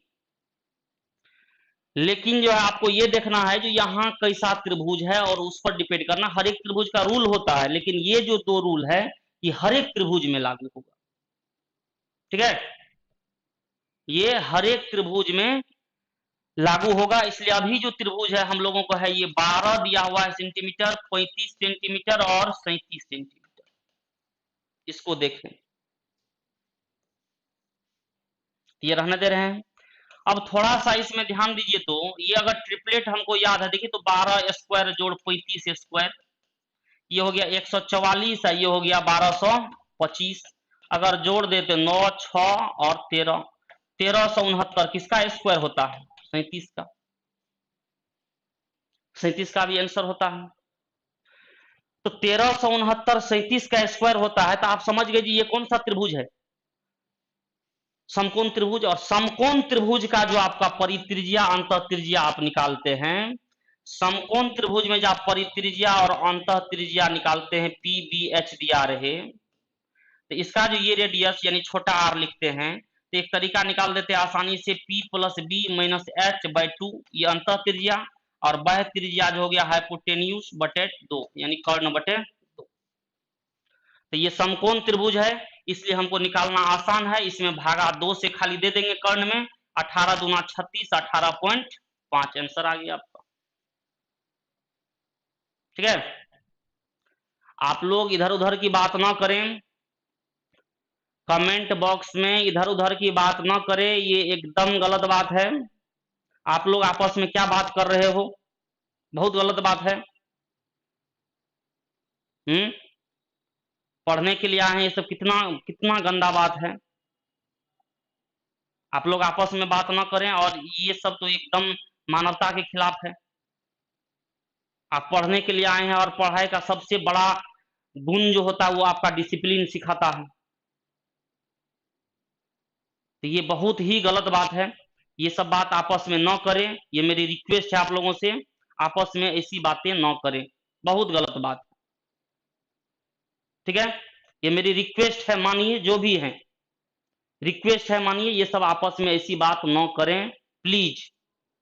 जो है आपको ये देखना है जो यहाँ कैसा त्रिभुज है और उस पर डिपेंड करना, हर एक त्रिभुज का रूल होता है, लेकिन ये जो दो रूल है ये हर एक त्रिभुज में लागू होगा। ठीक है, ये हर एक त्रिभुज में लागू होगा, इसलिए अभी जो त्रिभुज है हम लोगों को है ये 12 दिया हुआ है सेंटीमीटर, 35 सेंटीमीटर और 37 सेंटीमीटर, इसको देखें, ये रहने दे रहे हैं। अब थोड़ा सा इसमें ध्यान दीजिए, तो ये अगर ट्रिपलेट हमको याद है, देखिए तो 12 स्क्वायर जोड़ 35 स्क्वायर, ये हो गया 144, ये हो गया 1225, अगर जोड़ देते 9, 6 और 13, 1369 किसका स्क्वायर होता है 37 का, 37 का भी आंसर होता है। तो 1369 37 का स्क्वायर होता है, तो आप समझ गए जी ये कौन सा त्रिभुज है, समकोण त्रिभुज। और समकोण त्रिभुज का जो आपका परित्रिज्या अंतः त्रिज्या आप निकालते हैं, समकोण त्रिभुज में जब परित्रिज्या और अंतः त्रिज्या निकालते हैं PBH दिया रहे, तो इसका जो ये रेडियस यानी छोटा r लिखते हैं, तो एक तरीका निकाल देते हैं आसानी से, P + B - H/2, ये अंतः त्रिज्या, और बाह्य त्रिज्या जो हो गया हाइपोटेन्यूज बटे 2 यानी कर्ण बटे 2। तो ये समकोण त्रिभुज है, इसलिए हमको निकालना आसान है, इसमें भागा 2 से खाली दे देंगे कर्ण में, 18 दूना 36, 18.5 आंसर आ गया आपका। ठीक है, आप लोग इधर उधर की बात ना करें, कमेंट बॉक्स में इधर उधर की बात ना करें, ये एकदम गलत बात है। आप लोग आपस में क्या बात कर रहे हो, बहुत गलत बात है। पढ़ने के लिए आए हैं, ये सब कितना कितना गंदा बात है। आप लोग आपस में बात ना करें, और ये सब तो एकदम मानवता के खिलाफ है। आप पढ़ने के लिए आए हैं, और पढ़ाई का सबसे बड़ा गुण जो होता है वो आपका डिसिप्लिन सिखाता है, तो ये बहुत ही गलत बात है। ये सब बात आपस में न करें, ये मेरी रिक्वेस्ट है आप लोगों से, आपस में ऐसी बातें न करें, बहुत गलत बात। ठीक है, ये मेरी रिक्वेस्ट है, मानिए जो भी है रिक्वेस्ट है, मानिए, ये सब आपस में ऐसी बात न करें प्लीज,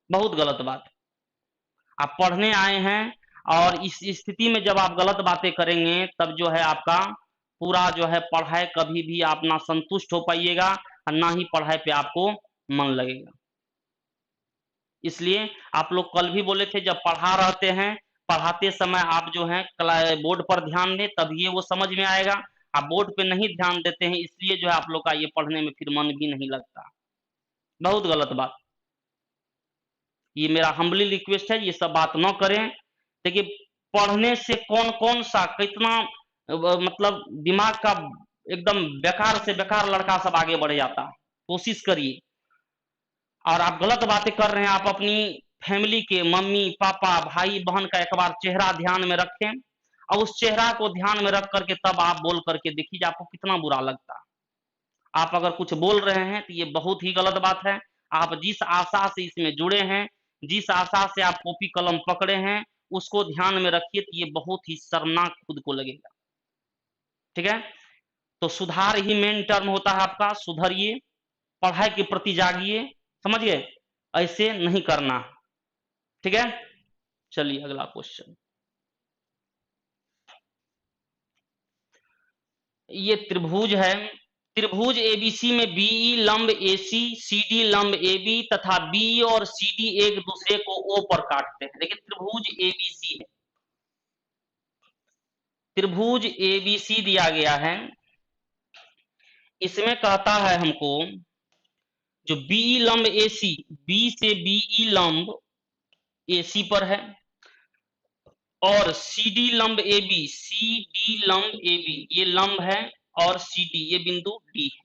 बहुत गलत बात। आप पढ़ने आए हैं, और इस स्थिति में जब आप गलत बातें करेंगे तब जो है आपका पूरा जो है पढ़ाई कभी भी आप ना संतुष्ट हो पाइएगा और ना ही पढ़ाई पे आपको मन लगेगा। इसलिए आप लोग कल भी बोले थे जब पढ़ा रहते हैं, पढ़ाते समय आप जो है बोर्ड पर ध्यान दें तभी ये वो समझ में आएगा। आप बोर्ड पे नहीं ध्यान देते हैं इसलिए जो है आप लोग का ये पढ़ने में फिर मन भी नहीं लगता। बहुत गलत बात। ये मेरा हम्बली रिक्वेस्ट है, ये सब बात ना करें। देखिए पढ़ने से कौन-कौन सा कितना मतलब दिमाग का एकदम बेकार से बेकार लड़का सब आगे बढ़ जाता है। कोशिश करिए। और आप गलत बातें कर रहे हैं, आप अपनी फैमिली के मम्मी, पापा, भाई, बहन का एक बार चेहरा ध्यान में रखें और उस चेहरा को ध्यान में रख करके तब आप बोल करके देखिए आपको कितना बुरा लगता है। आप अगर कुछ बोल रहे हैं तो ये बहुत ही गलत बात है। आप जिस आशा से इसमें जुड़े हैं, जिस आशा से आप कॉपी कलम पकड़े हैं, उसको ध्यान में रखिए तो ये बहुत ही शर्मनाक खुद को लगेगा। ठीक है? तो सुधार ही मेन टर्म होता है आपका, सुधरिए, पढ़ाई के प्रति जागिए, समझ गए? ऐसे नहीं करना। ठीक है? चलिए अगला क्वेश्चन। ये त्रिभुज है। त्रिभुज एबीसी में बीई लंब एसी, सीडी लंब एबी तथा बीई और सीडी एक दूसरे को ओ पर काटते हैं। देखिए त्रिभुज एबीसी है। त्रिभुज एबीसी दिया गया है। इसमें कहता है हमको जो बीई लंब एसी, बी से बीई लंब एसी पर है और सीडी लंब एबी, सीडी लंब एबी ये लंब है और सीडी ये बिंदु डी है।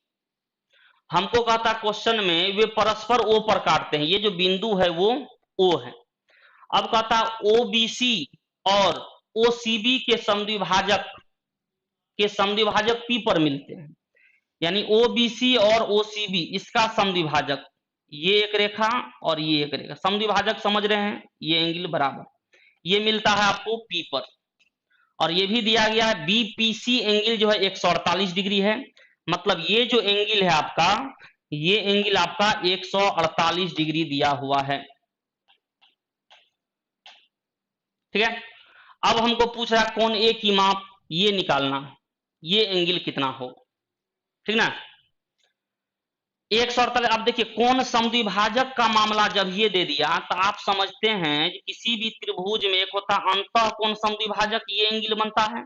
हमको कहता क्वेश्चन में वे परस्पर ओ पर काटते हैं, ये जो बिंदु है वो ओ है। अब कहता ओबीसी और ओसीबी के समद्विभाजक पी पर मिलते हैं, यानी ओबीसी और ओसीबी इसका समद्विभाजक, ये एक रेखा और ये एक रेखा, समद्विभाजक समझ रहे हैं, ये एंगल बराबर, ये मिलता है आपको पी पर। और ये भी दिया गया है बीपीसी एंगल जो है 148 डिग्री है, मतलब ये जो एंगल है आपका, ये एंगल आपका 148 डिग्री दिया हुआ है। ठीक है? अब हमको पूछ रहा है कौन ए की माप, ये निकालना, ये एंगल कितना हो। ठीक ना? 148। अब देखिए कौन समद्विभाजक का मामला जब ये दे दिया तो आप समझते हैं कि किसी भी त्रिभुज में एक होता अंतः कोण समद्विभाजक, ये एंगल बनता है,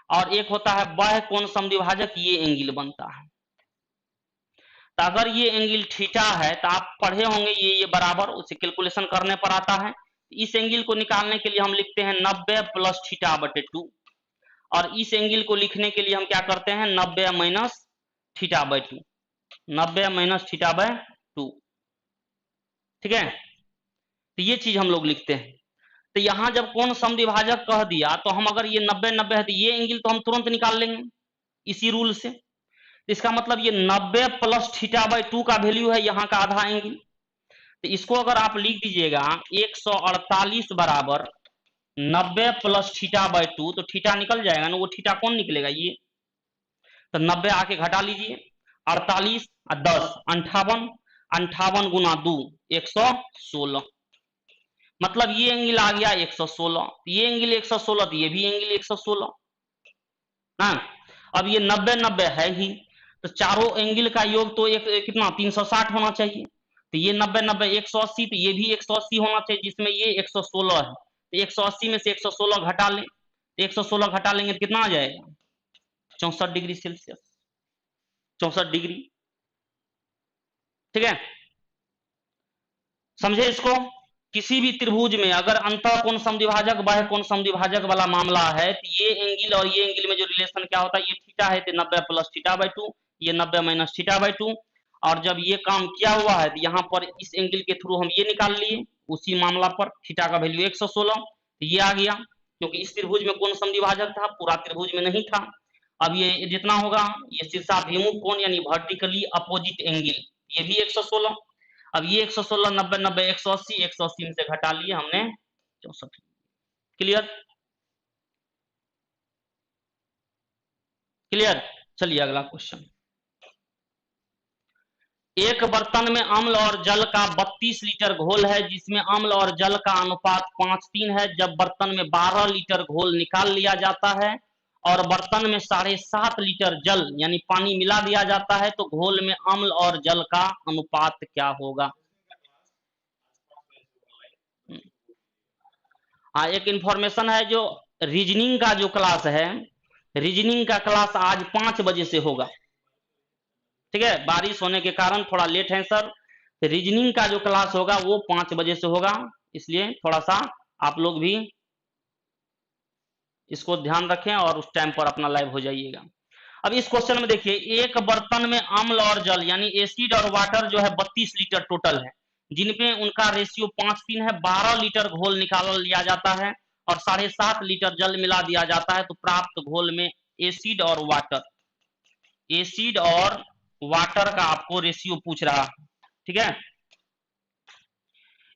और एक होता है बाह्य कोण समद्विभाजक, ये एंगल बनता है। तो अगर ये एंगल थीटा है तो आप पढ़े होंगे ये बराबर, उसे कैलकुलेशन करने पर आता है। इस एंगल को निकालने के लिए हम लिखते हैं 90 प्लस थीटा बटे 2, और इस एंगल को लिखने के लिए हम क्या करते हैं 90 minus theta by 2, 90 minus theta by 2। ठीक है? तो ये चीज हम लोग लिखते हैं। तो यहां जब कोण समद्विभाजक कह दिया तो हम अगर ये 90 90 है तो ये एंगल तो हम तुरंत निकाल लेंगे इसी रूल से। तो इसका मतलब ये 90 प्लस थीटा बाय 2 का वैल्यू है यहाँ का आधा एंगल। तो इसको अगर आप लिख दीजिएगा 148 बराबर 90 प्लस थीटा बाय 2, तो थीटा निकल जाएगा ना, वो थीटा कौन निकलेगा, ये। तो 90 आके घटा लीजिए, 48 और 10 58, 58 गुना 2 116, मतलब ये एंगल आ गया 116। ये एंगल 116 तो ये भी एंगल 116 ना। अब ये 90 90 है ही, तो चारों एंगल का योग तो एक कितना 360 होना चाहिए। तो ये 90 90 180, तो ये भी 180 होना चाहिए, जिसमें ये 116 है। तो 180 में से 116 घटा लें, 116 घटा लेंगे तो कितना आ जाएगा 64 डिग्री सेल्सियस, 64 डिग्री। ठीक है? समझे इसको? किसी भी त्रिभुज में अगर अंतः कोण समद्विभाजक बाह्य कोण समद्विभाजक वाला मामला है तो ये एंगल और ये एंगल में जो रिलेशन क्या होता है, ये थीटा है तो 90 प्लस थीटा बाय 2, ये 90 माइनस थीटा बाय 2। और जब ये काम किया हुआ है तो यहाँ पर इस एंगल के थ्रू हम ये निकाल लिए, उसी मामला पर थीटा का वैल्यू 116, तो ये आ गया, क्योंकि इस त्रिभुज में कोण समद्विभाजक था, पूरा त्रिभुज में नहीं था। अब ये जितना होगा ये शीर्षाभिमुख कोण यानी वर्टिकली अपोजिट एंगल, ये भी 116। अब ये 116 90 90 180, 180 में से घटा लिए हमने 64। क्लियर? क्लियर? चलिए अगला क्वेश्चन। एक बर्तन में अम्ल और जल का 32 लीटर घोल है, जिसमें अम्ल और जल का अनुपात 5:3 है। जब बर्तन में 12 लीटर घोल निकाल लिया जाता है और बर्तन में 7.5 लीटर जल यानी पानी मिला दिया जाता है, तो घोल में अम्ल और जल का अनुपात क्या होगा? हाँ, एक इंफॉर्मेशन है, जो रीजनिंग का जो क्लास है, रीजनिंग का क्लास आज 5 बजे से होगा। ठीक है, बारिश होने के कारण थोड़ा लेट है सर। रीजनिंग का जो क्लास होगा वो 5 बजे से होगा, इसलिए थोड़ा सा आप लोग भी इसको ध्यान रखें और उस टाइम पर अपना लाइव हो जाइएगा। अब इस क्वेश्चन में देखिए, एक बर्तन में अम्ल और जल यानी एसिड और वाटर जो है 32 लीटर टोटल है, जिनमें उनका रेशियो 5:3 है। 12 लीटर घोल निकाल लिया जाता है और 7.5 लीटर जल मिला दिया जाता है, तो प्राप्त घोल में एसिड और वाटर का आपको रेशियो पूछ रहा है। ठीक है,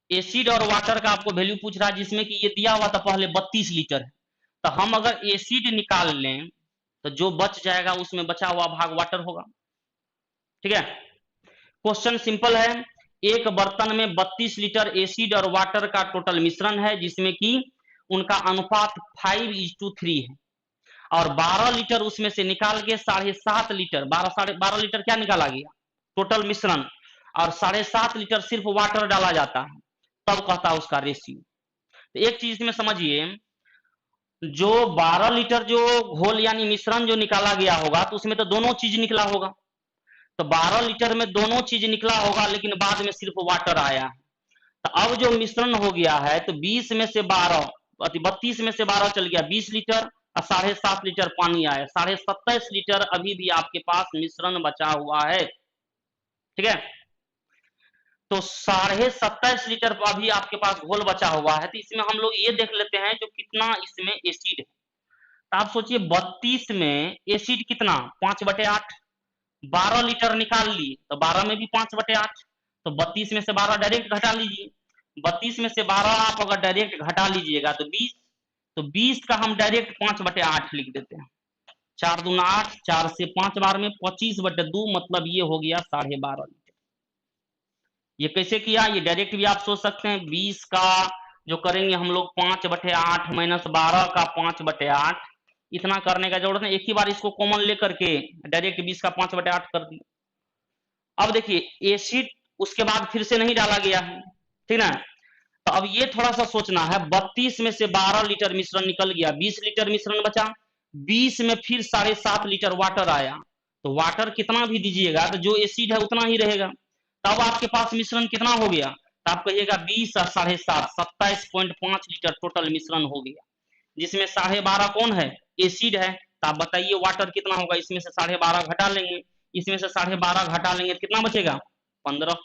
एसिड और वाटर का आपको वैल्यू पूछ रहा है, जिसमें कि ये दिया हुआ था पहले 32 लीटर है। तो हम अगर एसिड निकाल लें तो जो बच जाएगा उसमें बचा हुआ भाग वाटर होगा। ठीक है, क्वेश्चन सिंपल है। एक बर्तन में 32 लीटर एसिड और वाटर का टोटल मिश्रण है, जिसमें कि उनका अनुपात 5:3 है, और 12 लीटर उसमें से निकाल के 7.5 लीटर 12 लीटर क्या निकाला गया टोटल मिश्रण, और 7.5 लीटर सिर्फ वाटर डाला जाता है, तब कहता है उसका रेशियो। तो एक चीज में समझिए, जो 12 लीटर जो घोल यानी मिश्रण जो निकाला गया होगा, तो उसमें तो दोनों चीज निकला होगा। तो 12 लीटर में दोनों चीज निकला होगा, लेकिन बाद में सिर्फ वाटर आया है। तो अब जो मिश्रण हो गया है, तो 20 में से 12 32 में से 12 चल गया 20 लीटर, और 7.5 लीटर पानी आया, 27.5 लीटर अभी भी आपके पास मिश्रण बचा हुआ है। ठीक है, तो 27.5 लीटर अभी आपके पास घोल बचा हुआ है। तो इसमें हम लोग ये देख लेते हैं जो कितना इसमें एसिड है। तो आप सोचिए, 32 में एसिड कितना 5/8, 12 लीटर निकाल लिए तो 12 में भी 5/8, तो 32 में से 12 डायरेक्ट घटा लीजिए। 32 में से 12 आप अगर डायरेक्ट घटा लीजिएगा तो 20, तो 20 का हम डायरेक्ट 5/8 लिख देते हैं। 4 दूना 8, 4 से 5 बार में 25/2, मतलब ये हो गया 12.5 लीटर। ये कैसे किया, ये डायरेक्ट भी आप सोच सकते हैं। 20 का जो करेंगे हम लोग 5/8 माइनस 12 का 5/8, इतना करने का जरूरत नहीं, एक ही बार इसको कॉमन लेकर के डायरेक्ट 20 का 5/8 कर दिया। अब देखिए, एसिड उसके बाद फिर से नहीं डाला गया है, ठीक ना। तो अब ये थोड़ा सा सोचना है, 32 में से 12 लीटर मिश्रण निकल गया, 20 लीटर मिश्रण बचा, 20 में फिर 7.5 लीटर वाटर आया, तो वाटर कितना भी दीजिएगा तो जो एसिड है उतना ही रहेगा। तब आपके पास मिश्रण कितना हो गया, तो आप कहिएगा 20 और 7.5, 27.5 लीटर टोटल मिश्रण हो गया, जिसमें 12.5 कौन है, एसिड है। तो आप बताइए वाटर कितना होगा, इसमें से 12.5 घटा लेंगे, इसमें से 12.5 घटा लेंगे, कितना बचेगा 15।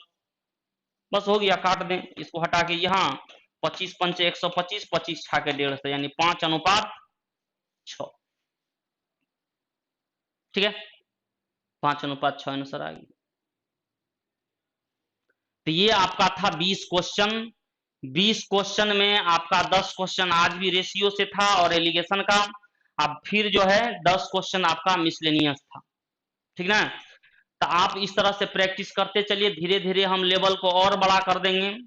बस हो गया, काट दें इसको हटा के, यहाँ 25 पंचे 125, 25 छा के 150, यानी 5:6। ठीक है, 5:6 आंसर आ गया। तो ये आपका था 20 क्वेश्चन। 20 क्वेश्चन में आपका 10 क्वेश्चन आज भी रेशियो से था और एलिगेशन का। अब फिर जो है 10 क्वेश्चन आपका मिसलेनियस था। ठीक ना, तो आप इस तरह से प्रैक्टिस करते चलिए, धीरे धीरे हम लेवल को और बड़ा कर देंगे।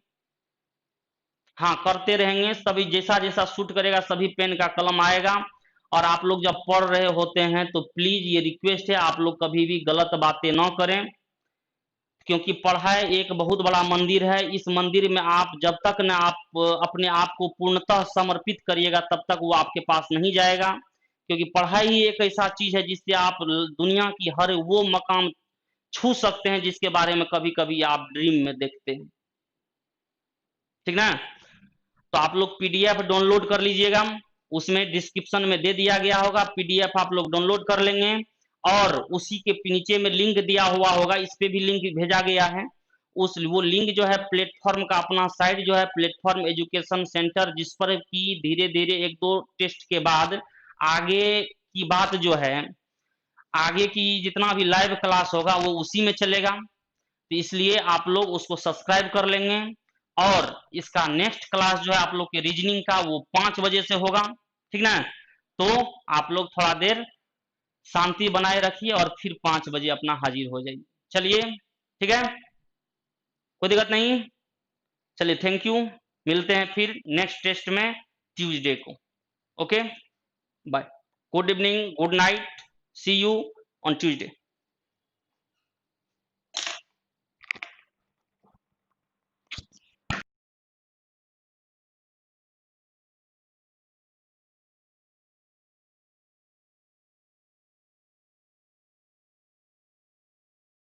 हाँ, करते रहेंगे, सभी जैसा जैसा शूट करेगा सभी पेन का कलम आएगा। और आप लोग जब पढ़ रहे होते हैं तो प्लीज ये रिक्वेस्ट है, आप लोग कभी भी गलत बातें न करें, क्योंकि पढ़ाई एक बहुत बड़ा मंदिर है। इस मंदिर में आप जब तक न आप अपने आप को पूर्णतः समर्पित करिएगा, तब तक वो आपके पास नहीं जाएगा। क्योंकि पढ़ाई ही एक ऐसा चीज है जिससे आप दुनिया की हर वो मकाम छू सकते हैं जिसके बारे में कभी कभी आप ड्रीम में देखते हैं। ठीक ना, तो आप लोग पीडीएफ डाउनलोड कर लीजिएगा, उसमें डिस्क्रिप्शन में दे दिया गया होगा, पीडीएफ आप लोग डाउनलोड कर लेंगे। और उसी के नीचे में लिंक दिया हुआ होगा, इस पे भी लिंक भेजा गया है। वो लिंक जो है प्लेटफॉर्म का अपना साइट जो है प्लेटफॉर्म एजुकेशन सेंटर, जिस पर की धीरे धीरे 1-2 टेस्ट के बाद आगे की बात जो है, आगे की जितना भी लाइव क्लास होगा वो उसी में चलेगा। तो इसलिए आप लोग उसको सब्सक्राइब कर लेंगे। और इसका नेक्स्ट क्लास जो है आप लोग के रीजनिंग का, वो 5 बजे से होगा। ठीक ना, तो आप लोग थोड़ा देर शांति बनाए रखिए और फिर 5 बजे अपना हाजिर हो जाइए। चलिए। ठीक है, कोई दिक्कत नहीं। चलिए थैंक यू, मिलते हैं फिर नेक्स्ट टेस्ट में ट्यूसडे को। Okay bye, good evening, good night, see you on Tuesday.